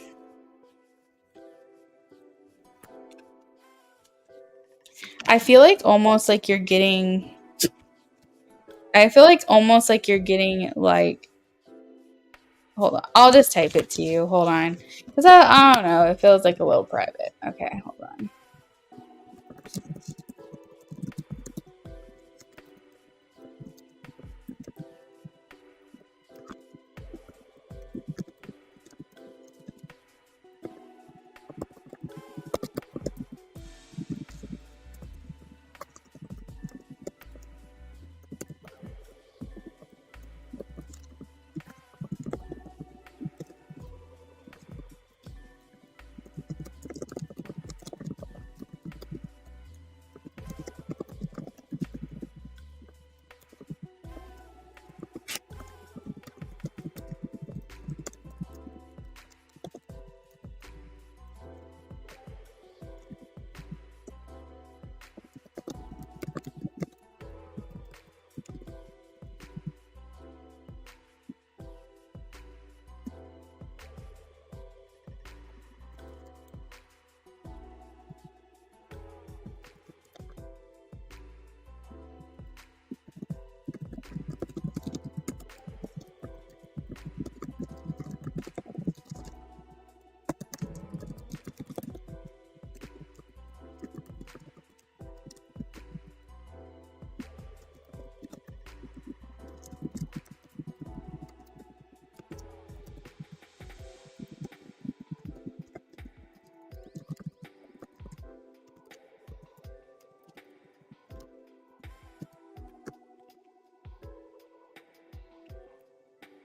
feel like almost like you're getting like, hold on, I'll just type it to you. Hold on. Because I don't know, it feels like a little private. Okay, hold on.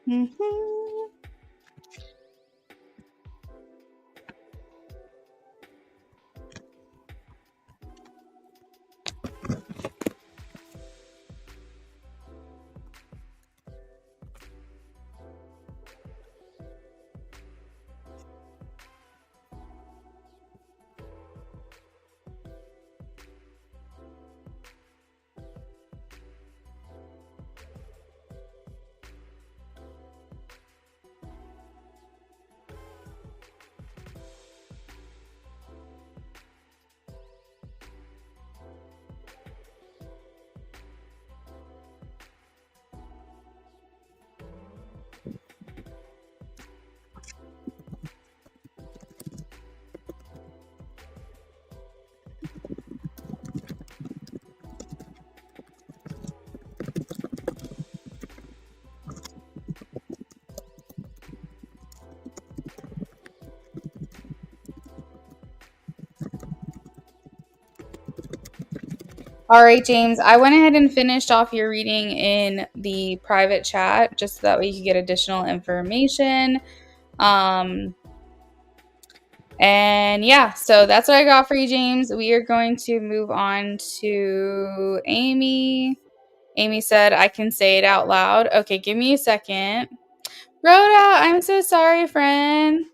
Mm-hmm. All right, James, I went ahead and finished off your reading in the private chat just so that way you could get additional information. And yeah, so that's what I got for you, James. We are going to move on to Amy. Amy said, I can say it out loud. Okay, give me a second. Rhoda, I'm so sorry, friend.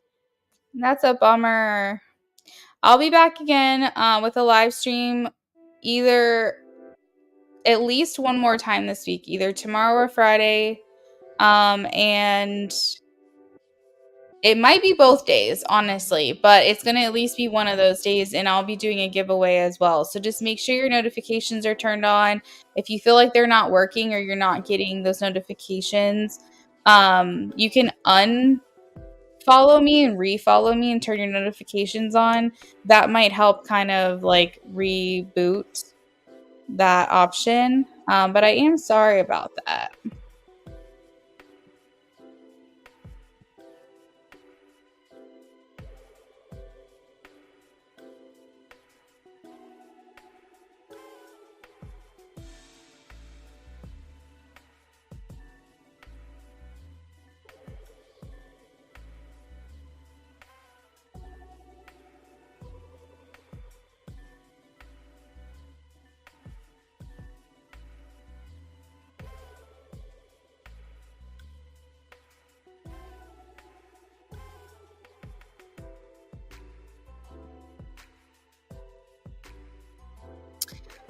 That's a bummer. I'll be back again with a live stream either at least one more time this week, either tomorrow or Friday. And it might be both days, honestly, but it's going to at least be one of those days, and I'll be doing a giveaway as well. So just make sure your notifications are turned on. If you feel like they're not working or you're not getting those notifications, you can unfollow me and refollow me and turn your notifications on. That might help kind of like reboot that option. But I am sorry about that.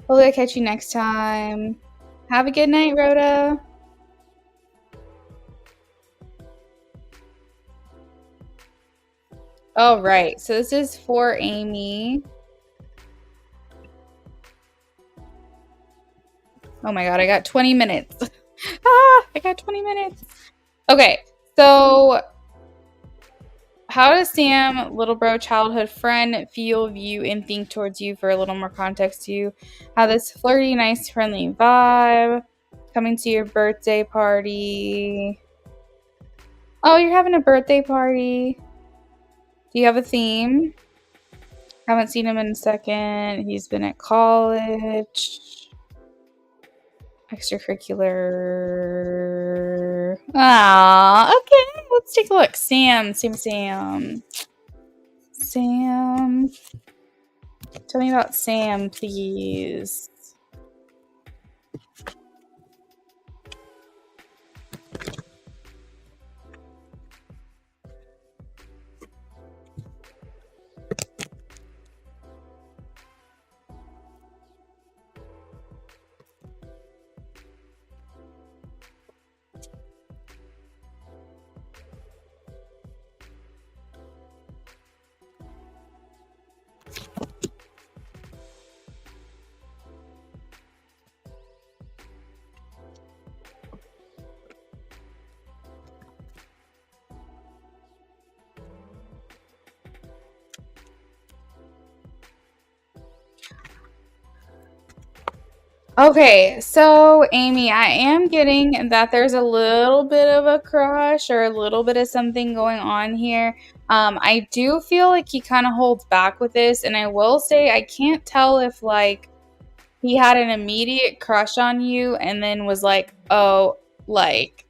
Hopefully I'll catch you next time. Have a good night, Rhoda. All right, so this is for Amy. Oh my god, I got 20 minutes. I got 20 minutes. Okay, so how does Sam, little bro, childhood friend, feel, view, and think towards you? For a little more context to you, how this flirty, nice, friendly vibe, coming to your birthday party. Oh, you're having a birthday party. Do you have a theme? Haven't seen him in a second. He's been at college. Extracurricular. Ah, okay. Let's take a look. Sam. Tell me about Sam, please. Okay, so Amy, I am getting that there's a little bit of a crush or a little bit of something going on here. I do feel like he kind of holds back with this, and I will say I can't tell if like he had an immediate crush on you and then was like, oh, like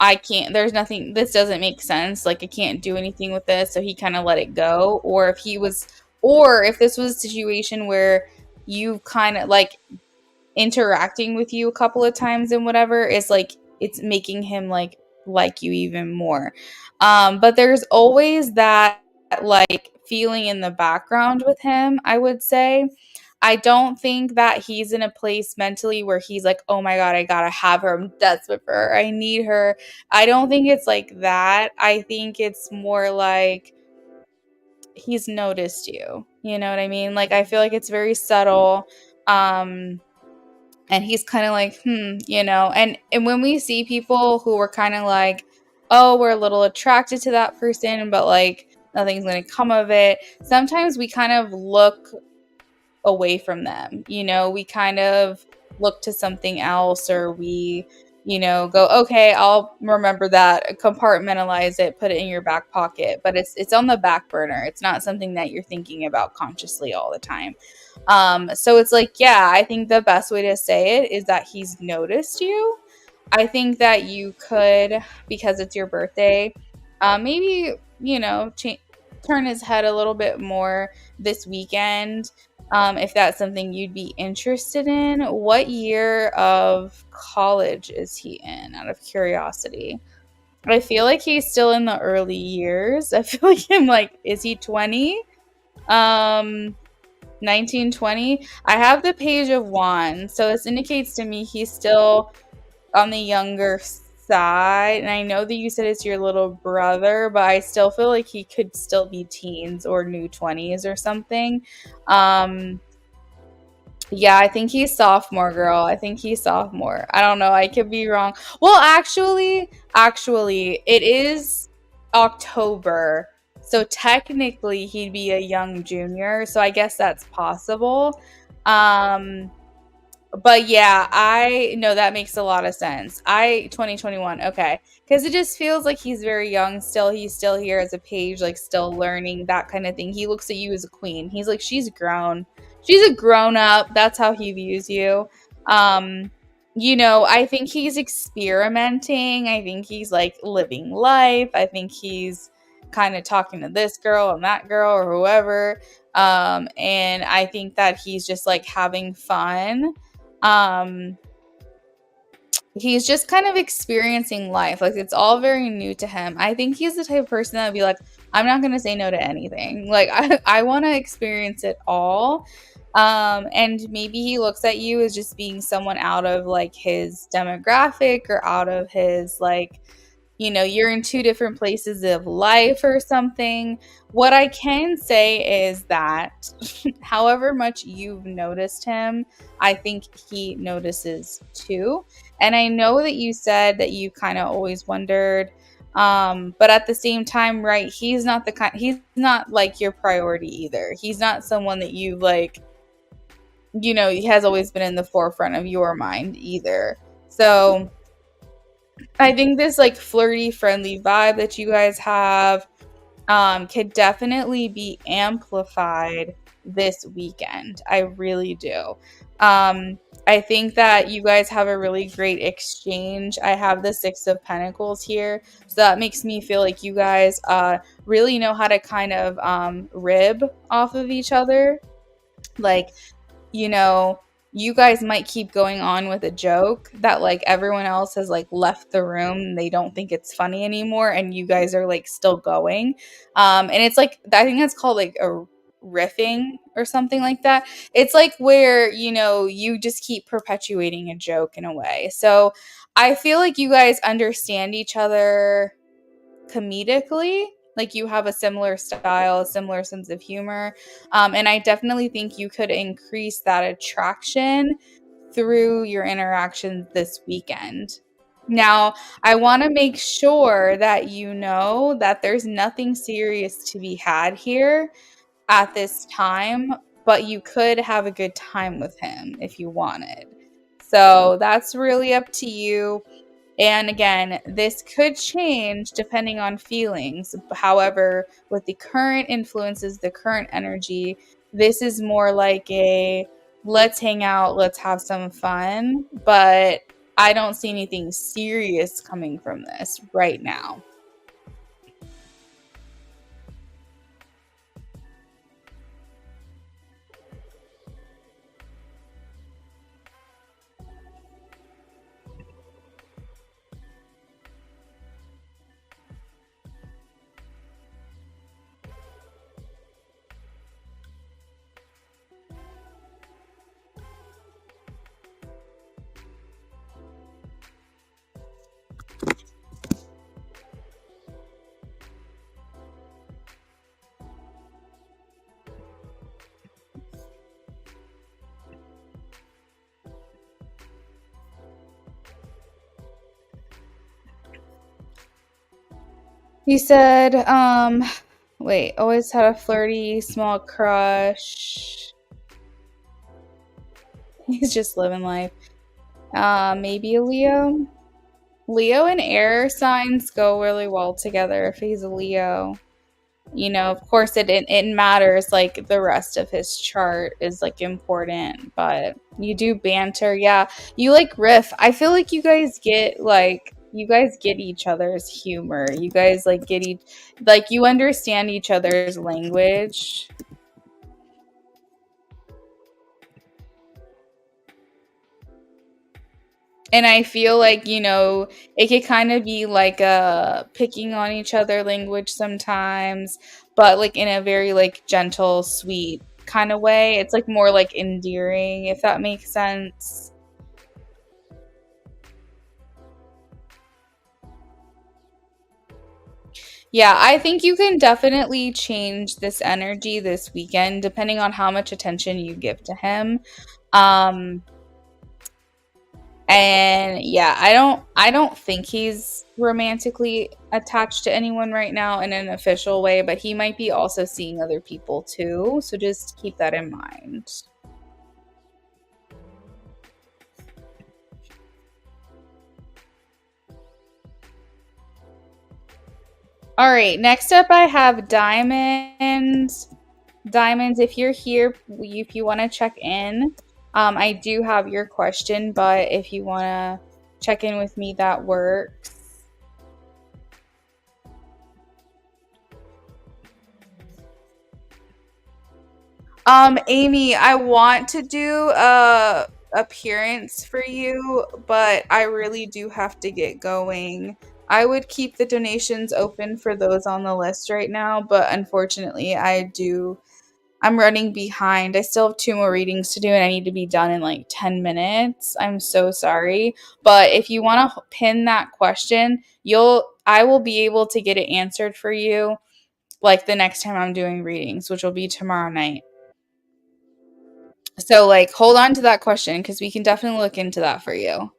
I can't, there's nothing, this doesn't make sense. Like, I can't do anything with this. So he kind of let it go. Or if this was a situation where you kind of like interacting with you a couple of times and whatever, it's like, it's making him like you even more. But there's always that like feeling in the background with him, I would say. I don't think that he's in a place mentally where he's like, oh my God, I gotta have her. I'm desperate for her. I need her. I don't think it's like that. I think it's more like he's noticed you. You know what I mean? Like, I feel like it's very subtle. Um, and he's kind of like, and when we see people who are kind of like, oh, we're a little attracted to that person, but like nothing's going to come of it, sometimes we kind of look away from them. We kind of look to something else, or we, go, okay, I'll remember that, compartmentalize it, put it in your back pocket, but it's on the back burner. It's not something that you're thinking about consciously all the time. So it's like, yeah, I think the best way to say it is that he's noticed you. I think that you could, because it's your birthday, maybe, turn his head a little bit more this weekend, if that's something you'd be interested in. What year of college is he in, out of curiosity? I feel like he's still in the early years. I feel like I'm like, is he 20? 1920. I have the Page of Wands, so this indicates to me he's still on the younger side. And I know that you said it's your little brother, but I still feel like he could still be teens or new 20s or something. Yeah, I think he's sophomore, girl. I think he's sophomore. I don't know. I could be wrong. Well, actually, it is October. So technically he'd be a young junior. So I guess that's possible. Um, but yeah, I know that makes a lot of sense. 2021, okay. Because it just feels like he's very young still. He's still here as a page, like still learning, that kind of thing. He looks at you as a queen. He's like, she's grown. She's a grown up. That's how he views you. I think he's experimenting. I think he's like living life. I think he's kind of talking to this girl and that girl or whoever. And I think that he's just like having fun. um he's just kind of experiencing life. Like, it's all very new to him. I think he's the type of person that would be like, I'm not going to say no to anything. Like, I want to experience it all. And maybe he looks at you as just being someone out of like his demographic, or out of his like, you're in two different places of life or something. What I can say is that however much you've noticed him, I think he notices too. And I know that you said that you kind of always wondered, but at the same time, right, he's not like your priority either. He's not someone that you like, he has always been in the forefront of your mind either. So I think this like flirty, friendly vibe that you guys have could definitely be amplified this weekend. I really do. I think that you guys have a really great exchange. I have the Six of Pentacles here, so that makes me feel like you guys really know how to kind of rib off of each other. Like, you guys might keep going on with a joke that like everyone else has like left the room and they don't think it's funny anymore, and you guys are like still going. And it's like, I think that's called like a riffing or something like that. It's like where, you just keep perpetuating a joke in a way. So I feel like you guys understand each other comedically. Like, you have a similar style, a similar sense of humor. And I definitely think you could increase that attraction through your interactions this weekend. Now, I want to make sure that you know that there's nothing serious to be had here at this time, but you could have a good time with him if you wanted. So that's really up to you. And again, this could change depending on feelings. However, with the current influences, the current energy, this is more like a let's hang out, let's have some fun. But I don't see anything serious coming from this right now. He said, wait, always had a flirty, small crush. He's just living life. Maybe a Leo. Leo and air signs go really well together if he's a Leo. You know, of course it matters, like the rest of his chart is like important, but you do banter. Yeah, you like riff. I feel like you guys get each other's humor. You guys like you understand each other's language. And I feel like, it could kind of be like a picking on each other language sometimes, but like in a very like gentle, sweet kind of way. It's like more like endearing, if that makes sense. Yeah, I think you can definitely change this energy this weekend depending on how much attention you give to him. Um And yeah, I don't think he's romantically attached to anyone right now in an official way, but he might be also seeing other people too. So just keep that in mind. All right, next up I have Diamonds. Diamonds, if you're here, if you want to check in, I do have your question, but if you want to check in with me, that works. Amy, I want to do a appearance for you, but I really do have to get going. I would keep the donations open for those on the list right now, but unfortunately, I'm running behind. I still have two more readings to do and I need to be done in like 10 minutes. I'm so sorry. But if you want to pin that question, I will be able to get it answered for you like the next time I'm doing readings, which will be tomorrow night. So, like, hold on to that question because we can definitely look into that for you.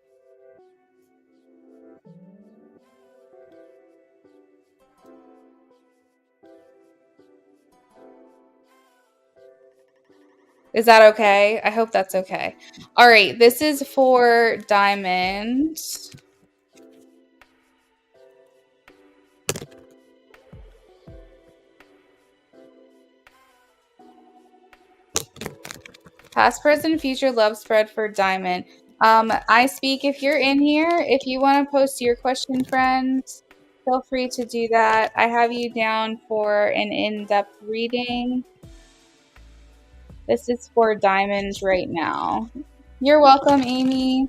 Is that okay? I hope that's okay. All right, this is for Diamond. Past, present, future love spread for Diamond. I speak if you're in here. If you want to post your question, friends, feel free to do that. I have you down for an in-depth reading. This is for Diamonds right now. You're welcome, Amy.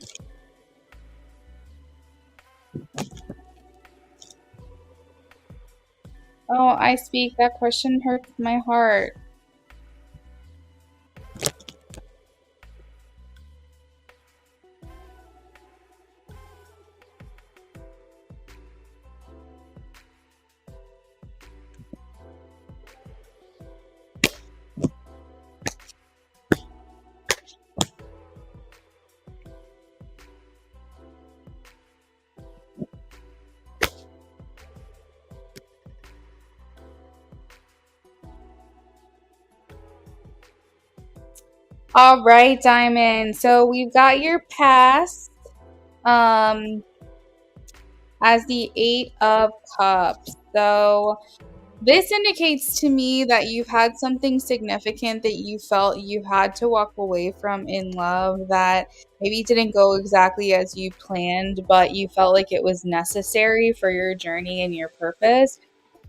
Oh, I speak. That question hurts my heart. All right, Diamond. So we've got your past um as the 8 of Cups. So This indicates to me that you've had something significant that you felt you had to walk away from in love that maybe didn't go exactly as you planned, but you felt like it was necessary for your journey and your purpose.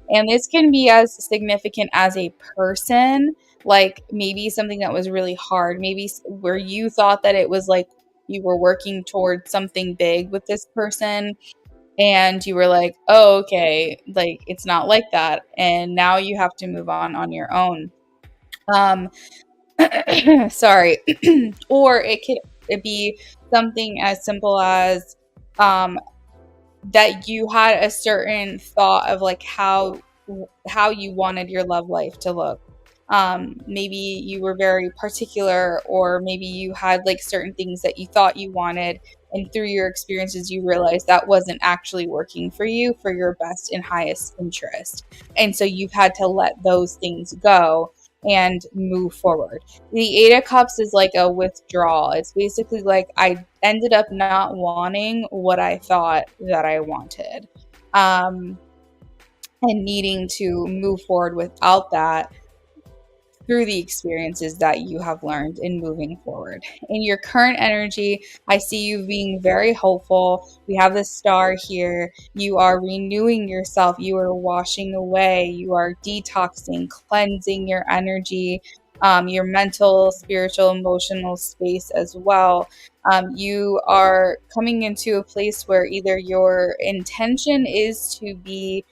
And this can be as significant as a person, like maybe something that was really hard, maybe where you thought that it was like you were working towards something big with this person and you were like, "Oh, okay, like it's not like that." And now you have to move on your own. Um sorry. Or it be something as simple as um that you had a certain thought of like how you wanted your love life to look. Maybe you were very particular, or maybe you had like certain things that you thought you wanted, and through your experiences, you realized that wasn't actually working for you for your best and highest interest. And so you've had to let those things go and move forward. The Eight of Cups is like a withdrawal. It's basically like I ended up not wanting what I thought that I wanted. Um, and needing to move forward without that through the experiences that you have learned in moving forward. In your current energy, I see you being very hopeful. We have the star here. You are renewing yourself. You are washing away. You are detoxing, cleansing your energy, your mental, spiritual, emotional space as well. You are coming into a place where either your intention is to be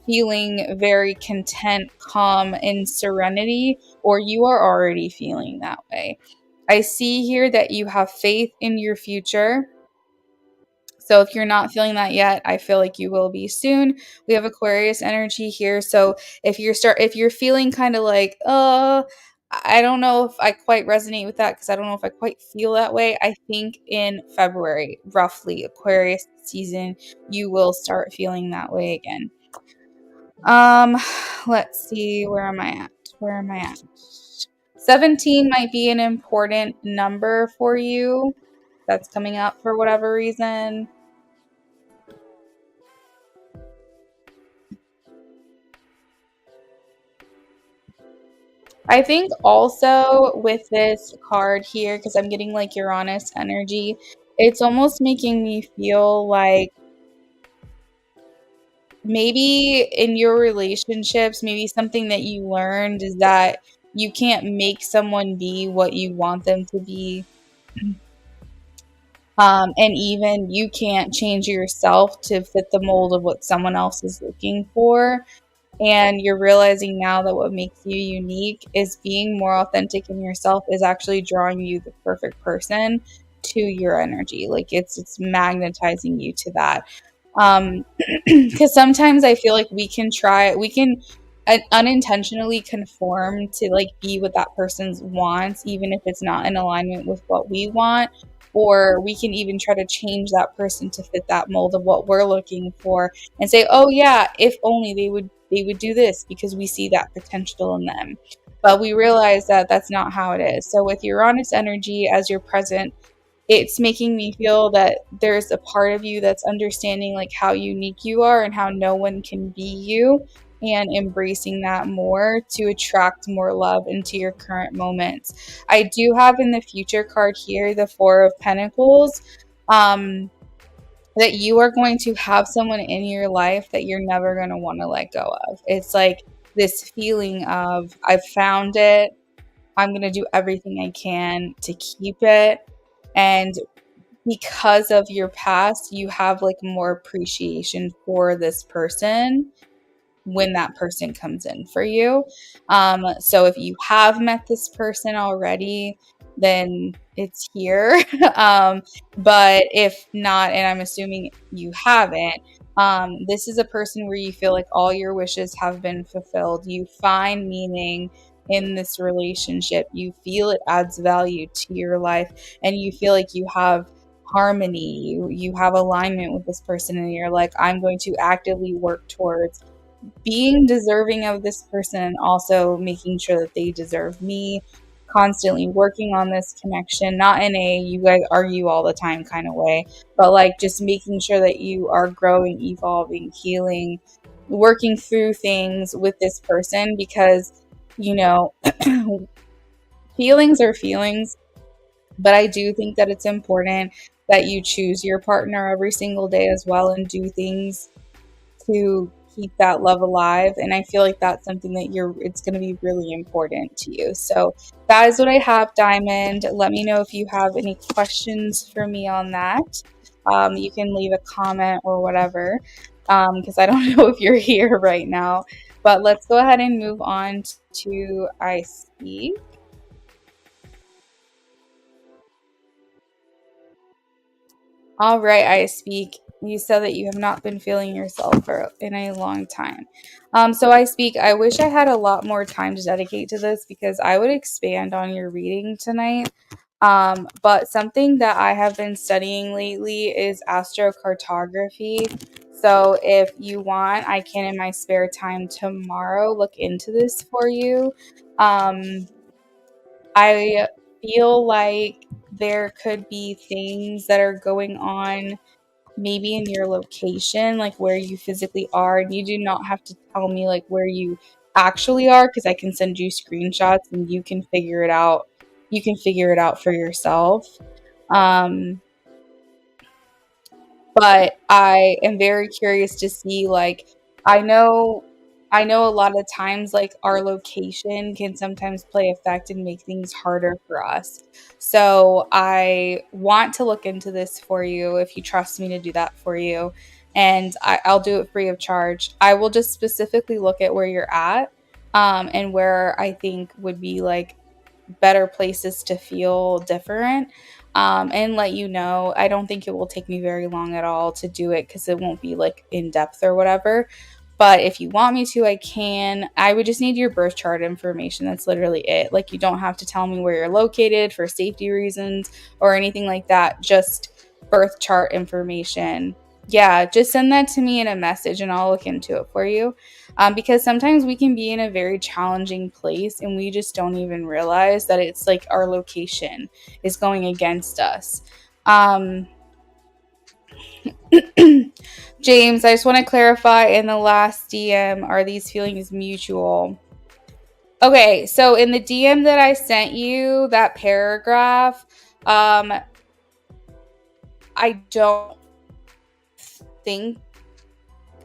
feeling very content, calm, and serenity, or you are already feeling that way. I see here that you have faith in your future. So if you're not feeling that yet, I feel like you will be soon. We have Aquarius energy here. So if you're feeling kind of like, I don't know if I quite resonate with that because I don't know if I quite feel that way. I think in February, roughly Aquarius season, you will start feeling that way again. Um, let's see, where am I at? Where am I at? 17 might be an important number for you that's coming up for whatever reason. I think also with this card here, because I'm getting like Uranus energy, it's almost making me feel like maybe in your relationships, maybe something that you learned is that you can't make someone be what you want them to be. And even you can't change yourself to fit the mold of what someone else is looking for. And you're realizing now that what makes you unique is being more authentic in yourself is actually drawing you the perfect person to your energy. Like it's magnetizing you to that. Because sometimes I feel like we can unintentionally conform to like be what that person wants, even if it's not in alignment with what we want. Or we can even try to change that person to fit that mold of what we're looking for and say, oh yeah, if only they would do this because we see that potential in them. But we realize that that's not how it is. So with Uranus energy as your present, it's making me feel that there's a part of you that's understanding like how unique you are and how no one can be you, and embracing that more to attract more love into your current moments. I do have in the future card here the Four of Pentacles. That you are going to have someone in your life that you're never going to want to let go of. It's like this feeling of I've found it. I'm going to do everything I can to keep it. And because of your past, you have like more appreciation for this person when that person comes in for you. So if you have met this person already, then it's here. But if not, and I'm assuming you haven't, this is a person where you feel like all your wishes have been fulfilled. You find meaning in this relationship. You feel it adds value to your life, and you feel like you have harmony. You have alignment with this person, and you're like, I'm going to actively work towards being deserving of this person and also making sure that they deserve me, constantly working on this connection, not in a you guys argue all the time kind of way, but like just making sure that you are growing, evolving, healing, working through things with this person because, you know, feelings are feelings, but I do think that it's important that you choose your partner every single day as well and do things to keep that love alive. And I feel like that's something that it's going to be really important to you. So that is what I have, Diamond. Let me know if you have any questions for me on that. You can leave a comment or whatever, because I don't know if you're here right now. But let's go ahead and move on to I Speak. All right, I Speak. You said that you have not been feeling yourself in a long time. So I Speak. I wish I had a lot more time to dedicate to this because I would expand on your reading tonight. But something that I have been studying lately is astrocartography. So if you want, I can in my spare time tomorrow look into this for you. Um, I feel like there could be things that are going on maybe in your location, like where you physically are, and you do not have to tell me like where you actually are because I can send you screenshots and you can figure it out. You can figure it out for yourself. Um, but I am very curious to see like I know I know a lot of times like our location can sometimes play effect and make things harder for us. So I want to look into this for you if you trust me to do that for you. And I'll do it free of charge. I will just specifically look at where you're at, and where I think would be like better places to feel different, and let you know. I don't think it will take me very long at all to do it because it won't be like in depth or whatever. But if you want me to, I can. I would just need your birth chart information. That's literally it. Like, you don't have to tell me where you're located for safety reasons or anything like that. Just birth chart information. Yeah, just send that to me in a message and I'll look into it for you. Because sometimes we can be in a very challenging place and we just don't even realize that it's like our location is going against us. Um, James, I just want to clarify in the last DM, are these feelings mutual? Okay, so in the DM that I sent you, that paragraph, I don't think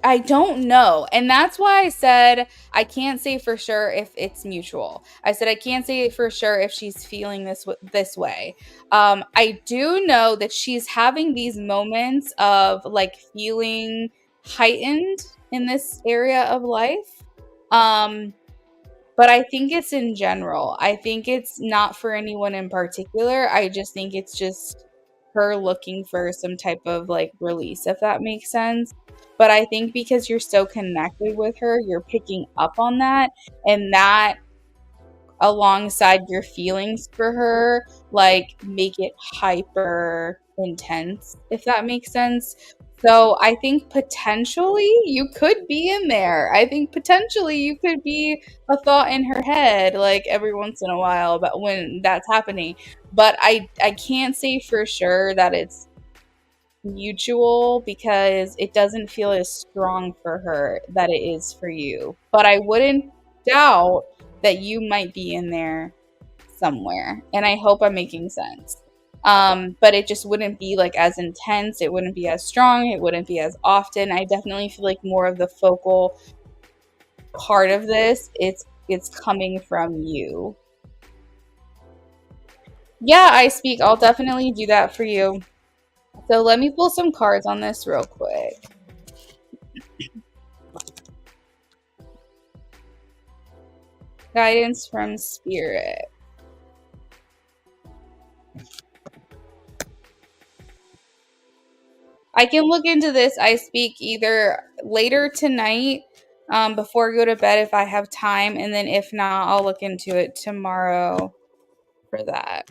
I don't know. And that's why I said I can't say for sure if it's mutual. I said I can't say for sure if she's feeling this way. I do know that she's having these moments of like feeling heightened in this area of life. Um, but I think it's in general. I think it's not for anyone in particular. I just think it's just her looking for some type of like release, if that makes sense. But I think because you're so connected with her, you're picking up on that. And that alongside your feelings for her, like make it hyper intense, if that makes sense. So I think potentially you could be in there. I think potentially you could be a thought in her head like every once in a while about when that's happening. But I can't say for sure that it's mutual because it doesn't feel as strong for her that it is for you. But I wouldn't doubt that you might be in there somewhere. And I hope I'm making sense. But it just wouldn't be like as intense. It wouldn't be as strong. It wouldn't be as often. I definitely feel like more of the focal part of this, it's coming from you. Yeah, I speak. I'll definitely do that for you. So let me pull some cards on this real quick. Guidance from Spirit. I can look into this. I speak either later tonight, before I go to bed if I have time, and then if not, I'll look into it tomorrow for that.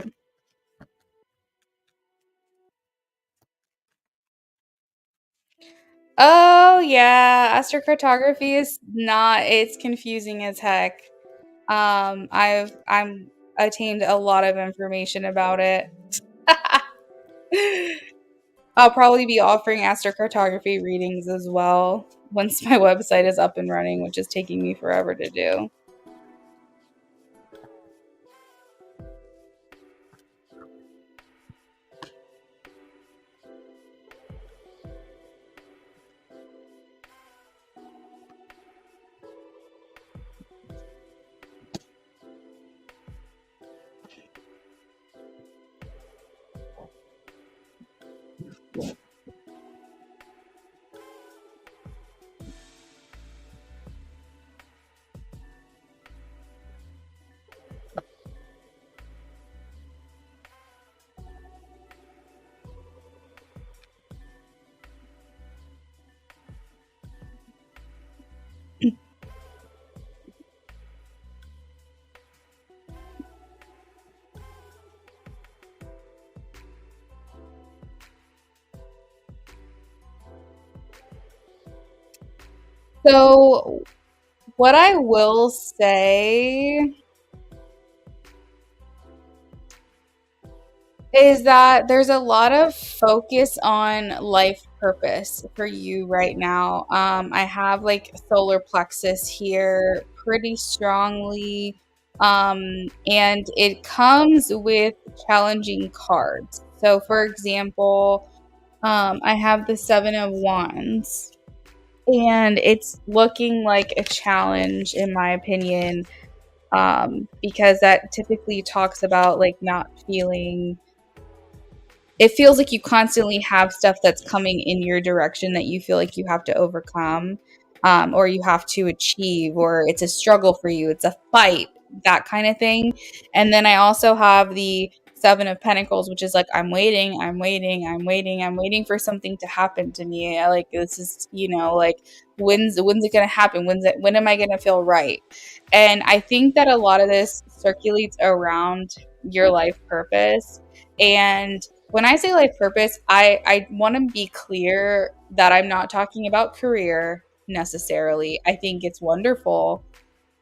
Oh yeah, astrocartography is not. It's confusing as heck. I'm attained a lot of information about it. I'll probably be offering astrocartography readings as well once my website is up and running, which is taking me forever to do. So, what I will say is that there's a lot of focus on life purpose for you right now. I have like solar plexus here pretty strongly, and it comes with challenging cards. So, for example, I have the Seven of Wands, and it's looking like a challenge, in my opinion, because that typically talks about like not feeling, it feels like you constantly have stuff that's coming in your direction that you feel like you have to overcome, or you have to achieve, or it's a struggle for you, it's a fight, that kind of thing. And then I also have the Seven of Pentacles, which is like, I'm waiting, I'm waiting, I'm waiting, I'm waiting for something to happen to me. Like, this is, like, when's it gonna happen? When am I gonna feel right? And I think that a lot of this circulates around your life purpose. And when I say life purpose, I want to be clear that I'm not talking about career necessarily. I think it's wonderful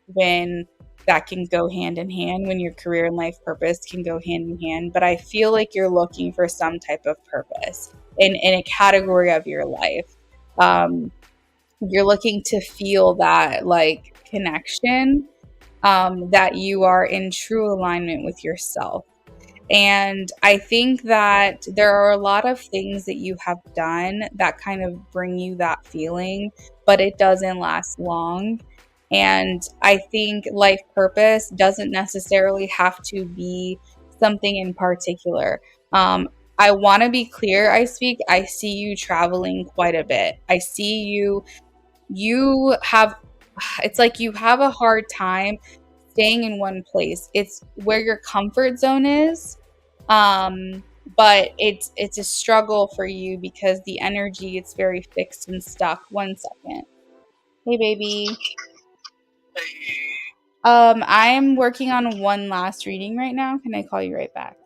when that can go hand in hand, when your career and life purpose can go hand in hand. But I feel like you're looking for some type of purpose in a category of your life. You're looking to feel that like connection, that you are in true alignment with yourself. And I think that there are a lot of things that you have done that kind of bring you that feeling, but it doesn't last long. And I think life purpose doesn't necessarily have to be something in particular. Um, I want to be clear, I see you traveling quite a bit. I see you have, it's like you have a hard time staying in one place. It's where your comfort zone is. Um, but it's a struggle for you because the energy, it's very fixed and stuck. One second. Hey baby. I am working on one last reading right now. Can I call you right back?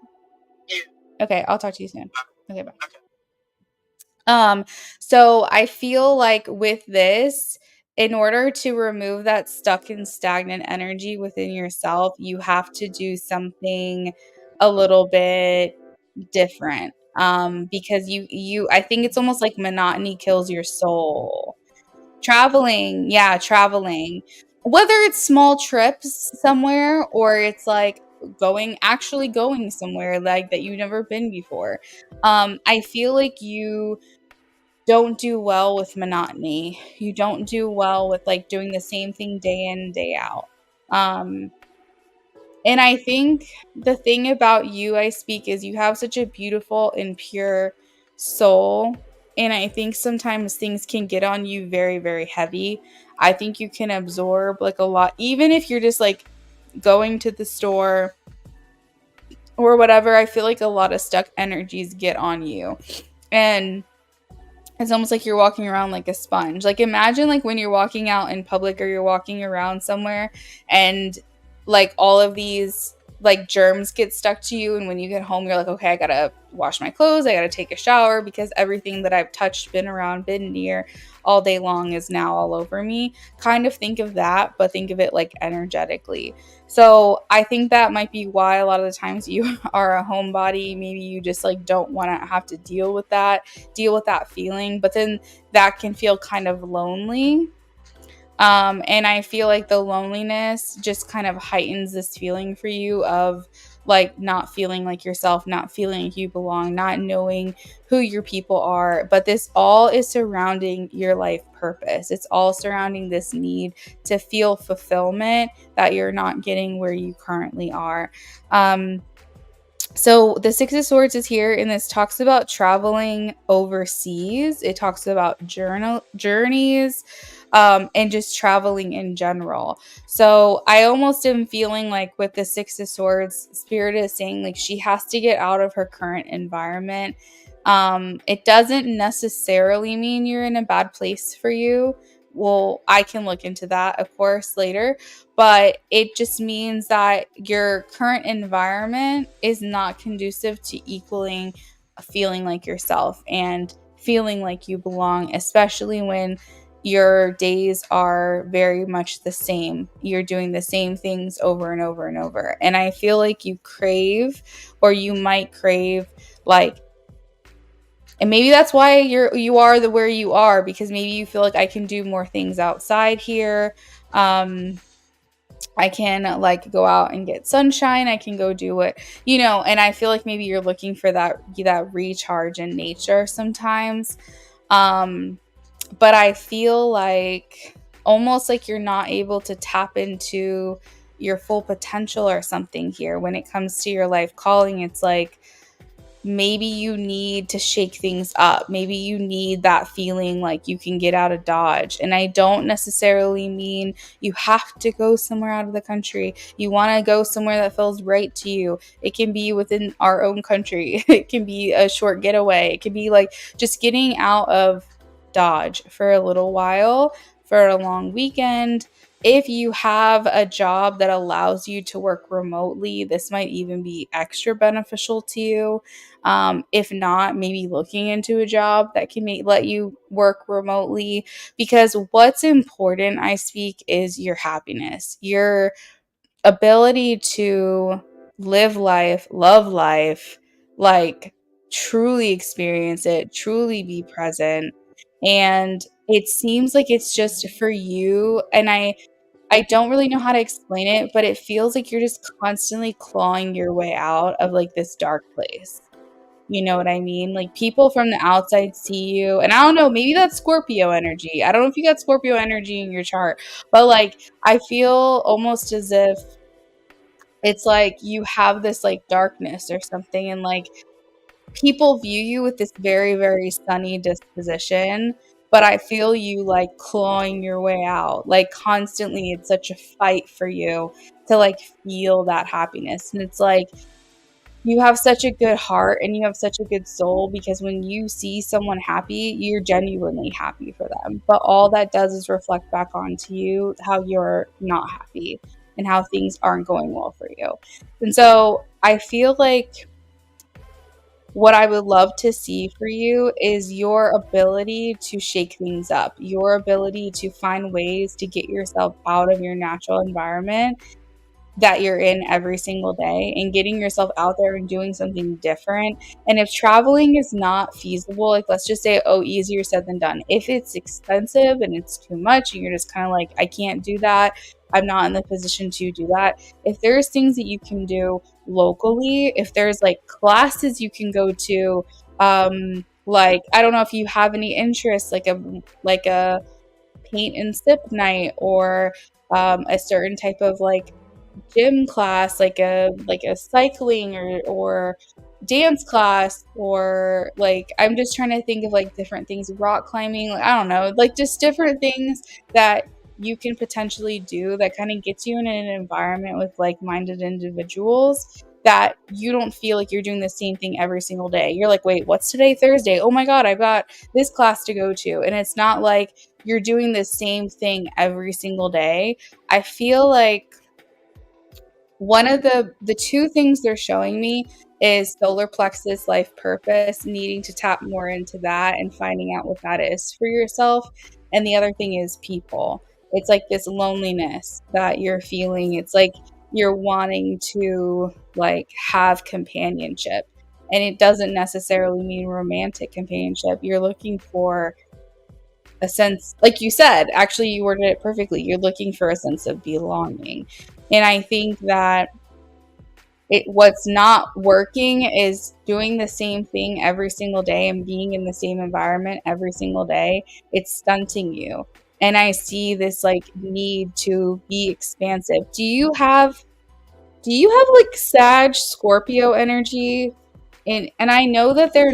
Okay, I'll talk to you soon. Okay, bye. So I feel like with this, in order to remove that stuck and stagnant energy within yourself, you have to do something a little bit different. Because I think it's almost like monotony kills your soul. Traveling, yeah, traveling. Whether it's small trips somewhere or it's like actually going somewhere like that you've never been before. I feel like you don't do well with monotony. You don't do well with like doing the same thing day in, day out. Um, and I think the thing about you, I speak, is you have such a beautiful and pure soul. And I think sometimes things can get on you very, very heavy. I think you can absorb like a lot, even if you're just like going to the store or whatever. I feel like a lot of stuck energies get on you. And it's almost like you're walking around like a sponge. Like imagine like when you're walking out in public or you're walking around somewhere and like all of these like germs get stuck to you, and when you get home you're like, okay, I gotta wash my clothes, I gotta take a shower, because everything that I've touched, been around, been near all day long is now all over me. Kind of think of that, but think of it like energetically. So I think that might be why a lot of the times you are a homebody. Maybe you just like don't want to have to deal with that feeling, but then that can feel kind of lonely. And I feel like the loneliness just kind of heightens this feeling for you of like not feeling like yourself, not feeling like you belong, not knowing who your people are. But this all is surrounding your life purpose. It's all surrounding this need to feel fulfillment that you're not getting where you currently are. So the Six of Swords is here, and this talks about traveling overseas. It talks about journeys, and just traveling in general. So I almost am feeling like with the Six of Swords, Spirit is saying like she has to get out of her current environment. It doesn't necessarily mean you're in a bad place for you. Well, I can look into that, of course, later, but it just means that your current environment is not conducive to equaling feeling like yourself and feeling like you belong, especially when your days are very much the same. You're doing the same things over and over and over. And I feel like you crave, or you might crave, like, and maybe that's why you are the where you are, because maybe you feel like I can do more things outside here. I can like go out and get sunshine. I can go do what, and I feel like maybe you're looking for that recharge in nature sometimes. But I feel like almost like you're not able to tap into your full potential or something here when it comes to your life calling. It's like maybe you need to shake things up. Maybe you need that feeling like you can get out of Dodge. And I don't necessarily mean you have to go somewhere out of the country. You want to go somewhere that feels right to you. It can be within our own country. It can be a short getaway. It can be like just getting out of Dodge for a little while, for a long weekend. If you have a job that allows you to work remotely, this might even be extra beneficial to you. If not, maybe looking into a job that can let you work remotely, because what's important, I speak, is your happiness, your ability to live life, love life, like truly experience it, truly be present. And it seems like it's just for you. And I don't really know how to explain it, but it feels like you're just constantly clawing your way out of like this dark place. You know what I mean? Like people from the outside see you, and I don't know, maybe that's Scorpio energy. I don't know if you got Scorpio energy in your chart, but like I feel almost as if it's like you have this like darkness or something, and like people view you with this very, very sunny disposition, but I feel you like clawing your way out. Like constantly, it's such a fight for you to like feel that happiness. And it's like you have such a good heart and you have such a good soul, because when you see someone happy, you're genuinely happy for them. But all that does is reflect back onto you how you're not happy and how things aren't going well for you. And so I feel like what I would love to see for you is your ability to shake things up, your ability to find ways to get yourself out of your natural environment that you're in every single day, and getting yourself out there and doing something different. And if traveling is not feasible, like let's just say, oh, easier said than done. If it's expensive and it's too much and you're just kind of like, I can't do that, I'm not in the position to do that. If there's things that you can do locally, if there's like classes you can go to, like I don't know if you have any interest, like a paint and sip night, or a certain type of like gym class, like a cycling or dance class, or like I'm just trying to think of like different things, rock climbing, like, I don't know, like just different things that you can potentially do that kind of gets you in an environment with like-minded individuals, that you don't feel like you're doing the same thing every single day. You're like, wait, what's today? Thursday? Oh my God, I've got this class to go to. And it's not like you're doing the same thing every single day. I feel like One of the two things they're showing me is solar plexus life purpose, needing to tap more into that and finding out what that is for yourself. And the other thing is people. It's like this loneliness that you're feeling. It's like you're wanting to like have companionship. And it doesn't necessarily mean romantic companionship. You're looking for a sense, like you said, actually, you worded it perfectly. You're looking for a sense of belonging. And I think that what's not working is doing the same thing every single day and being in the same environment every single day. It's stunting you. And I see this like need to be expansive. Do you have like Sag Scorpio energy? And I know that they're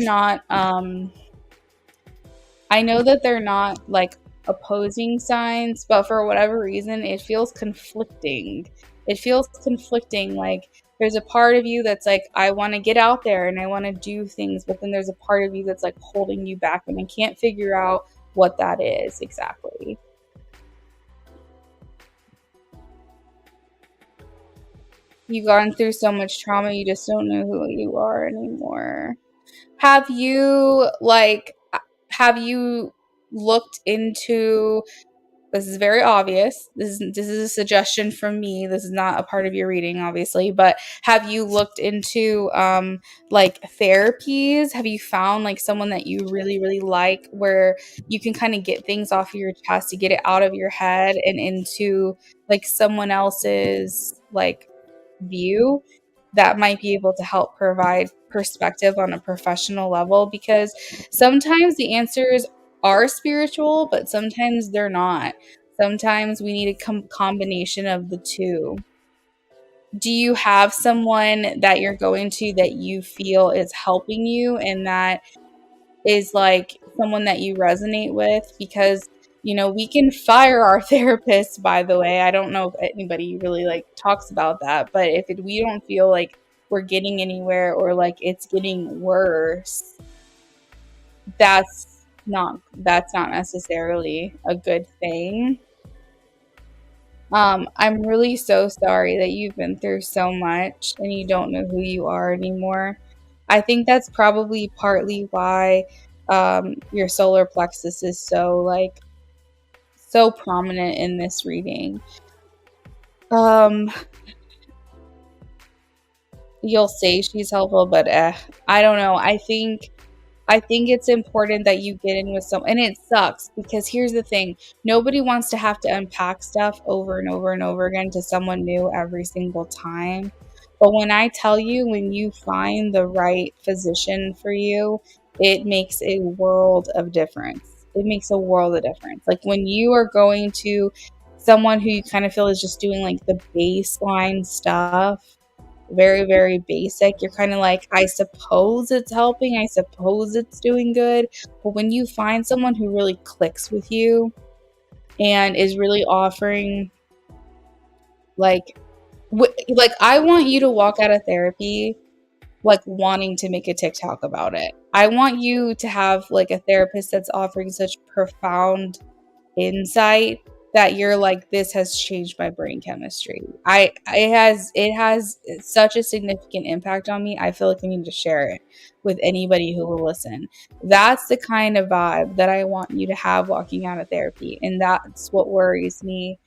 not like opposing signs, but for whatever reason, it feels conflicting. It feels conflicting. Like there's a part of you that's like, I want to get out there and I want to do things, but then there's a part of you that's like holding you back, and I can't figure out what that is exactly. You've gone through so much trauma, you just don't know who you are anymore. Have you like, have you looked into, this is very obvious. This is a suggestion from me. This is not a part of your reading, obviously. But have you looked into like therapies? Have you found like someone that you really, really like, where you can kind of get things off of your chest to get it out of your head and into like someone else's like view that might be able to help provide perspective on a professional level? Because sometimes the answers are spiritual, but sometimes they're not. Sometimes we need a combination of the two. Do you have someone that you're going to that you feel is helping you and that is like someone that you resonate with? Because we can fire our therapist, by the way. I don't know if anybody really like talks about that, but if we don't feel like we're getting anywhere or like it's getting worse, that's not necessarily a good thing. I'm really so sorry that you've been through so much and you don't know who you are anymore. I think that's probably partly why your solar plexus is so prominent in this reading. Um, you'll say she's helpful, but I don't know. I think it's important that you get in with and it sucks because here's the thing. Nobody wants to have to unpack stuff over and over and over again to someone new every single time. But when I tell you, when you find the right physician for you, it makes a world of difference. It makes a world of difference. Like when you are going to someone who you kind of feel is just doing like the baseline stuff, very, very basic. You're kind of like, I suppose it's helping. I suppose it's doing good. But when you find someone who really clicks with you and is really offering, like, like I want you to walk out of therapy like wanting to make a TikTok about it. I want you to have like a therapist that's offering such profound insight that you're like, this has changed my brain chemistry. It has such a significant impact on me. I feel like I need to share it with anybody who will listen. That's the kind of vibe that I want you to have walking out of therapy. And that's what worries me,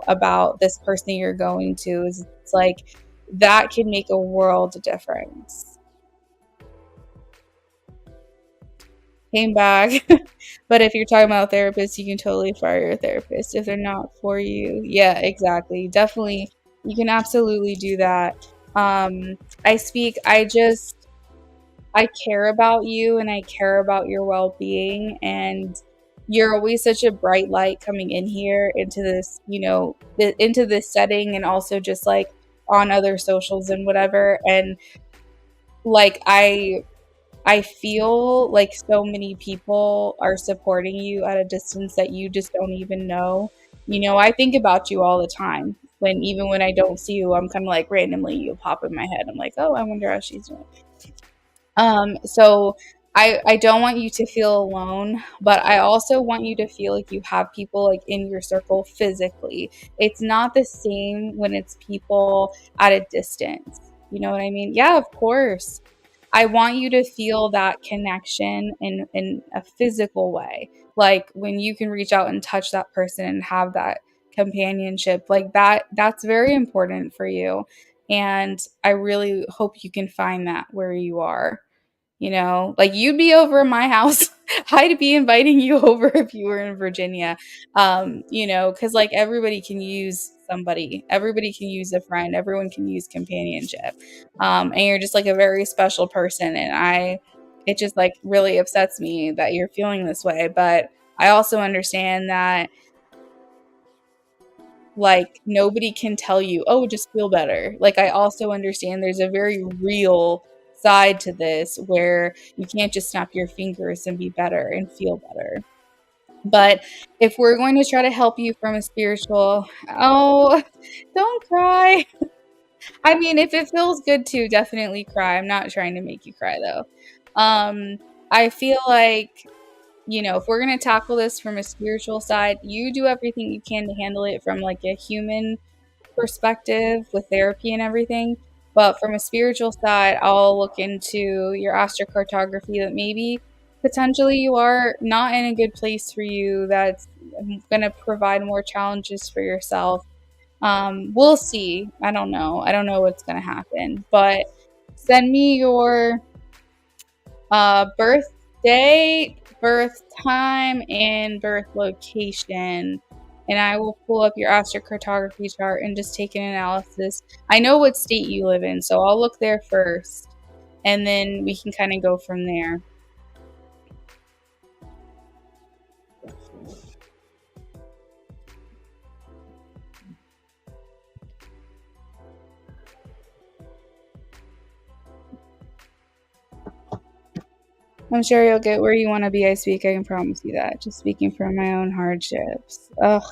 about this person you're going to, is it's like that can make a world of difference. Came back. But if you're talking about therapists, you can totally fire your therapist if they're not for you. Yeah, exactly. Definitely. You can absolutely do that. I speak, I care about you and I care about your well-being, and you're always such a bright light coming in here into this, into this setting, and also just like on other socials and whatever. And like I feel like so many people are supporting you at a distance that you just don't even know. I think about you all the time. Even when I don't see you, I'm kind of like randomly you'll pop in my head. I'm like, oh, I wonder how she's doing. So I don't want you to feel alone, but I also want you to feel like you have people like in your circle physically. It's not the same when it's people at a distance. You know what I mean? Yeah, of course. I want you to feel that connection in a physical way. Like when you can reach out and touch that person and have that companionship, like that's very important for you. And I really hope you can find that where you are. You know, like you'd be over at my house. I'd be inviting you over if you were in Virginia. You know, because like everybody can use somebody, everybody can use a friend, everyone can use companionship. And you're just like a very special person. And it just like really upsets me that you're feeling this way. But I also understand that like nobody can tell you, "Oh, just feel better." Like I also understand there's a very real side to this where you can't just snap your fingers and be better and feel better. But if we're going to try to help you from a spiritual, oh, don't cry. I mean, if it feels good to, definitely cry. I'm not trying to make you cry though. Um, I feel like, you know, if we're going to tackle this from a spiritual side, you do everything you can to handle it from like a human perspective with therapy and everything. But from a spiritual side, I'll look into your astrocartography that maybe potentially you are not in a good place for you, that's going to provide more challenges for yourself. We'll see. I don't know. I don't know what's going to happen. But send me your birth date, birth time, and birth location. And I will pull up your astrocartography chart and just take an analysis. I know what state you live in, so I'll look there first. And then we can kind of go from there. I'm sure you'll get where you want to be. I speak. I can promise you that. Just speaking from my own hardships. Ugh.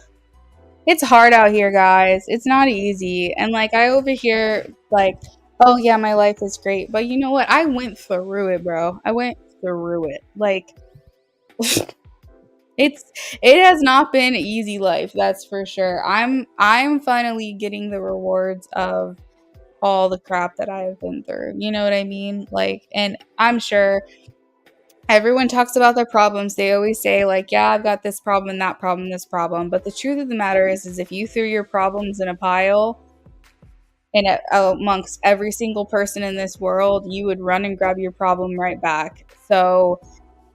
It's hard out here, guys. It's not easy. And like I overhear like, oh yeah, my life is great. But you know what? I went through it, bro. I went through it. Like it's it has not been an easy life, that's for sure. I'm finally getting the rewards of all the crap that I've been through. You know what I mean? Like, and I'm sure everyone talks about their problems. They always say like, yeah, I've got this problem, that problem, this problem. But the truth of the matter is if you threw your problems in a pile and amongst every single person in this world, you would run and grab your problem right back. So,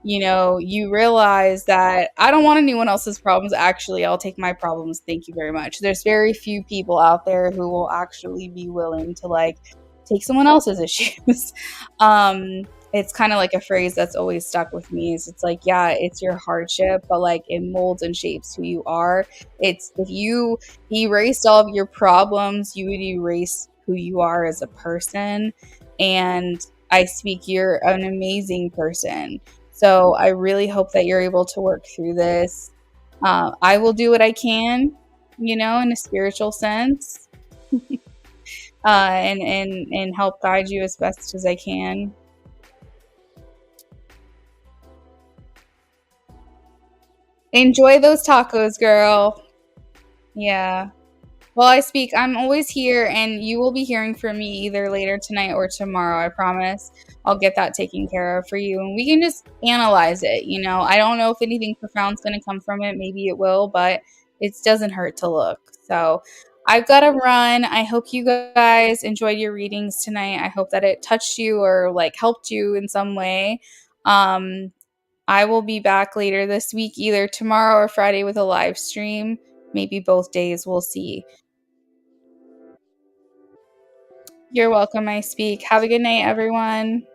you know, you realize that I don't want anyone else's problems. Actually, I'll take my problems. Thank you very much. There's very few people out there who will actually be willing to like take someone else's issues. It's kind of like a phrase that's always stuck with me is it's like, yeah, it's your hardship, but like it molds and shapes who you are. It's if you erased all of your problems, you would erase who you are as a person. And I speak, you're an amazing person. So I really hope that you're able to work through this. I will do what I can, you know, in a spiritual sense, and help guide you as best as I can. Enjoy those tacos, girl. Yeah. Well, I speak. I'm always here, and you will be hearing from me either later tonight or tomorrow. I promise. I'll get that taken care of for you, and we can just analyze it. You know, I don't know if anything profound's going to come from it. Maybe it will, but it doesn't hurt to look. So, I've got to run. I hope you guys enjoyed your readings tonight. I hope that it touched you or like helped you in some way. Um, I will be back later this week, either tomorrow or Friday, with a live stream. Maybe both days. We'll see. You're welcome, I speak. Have a good night, everyone.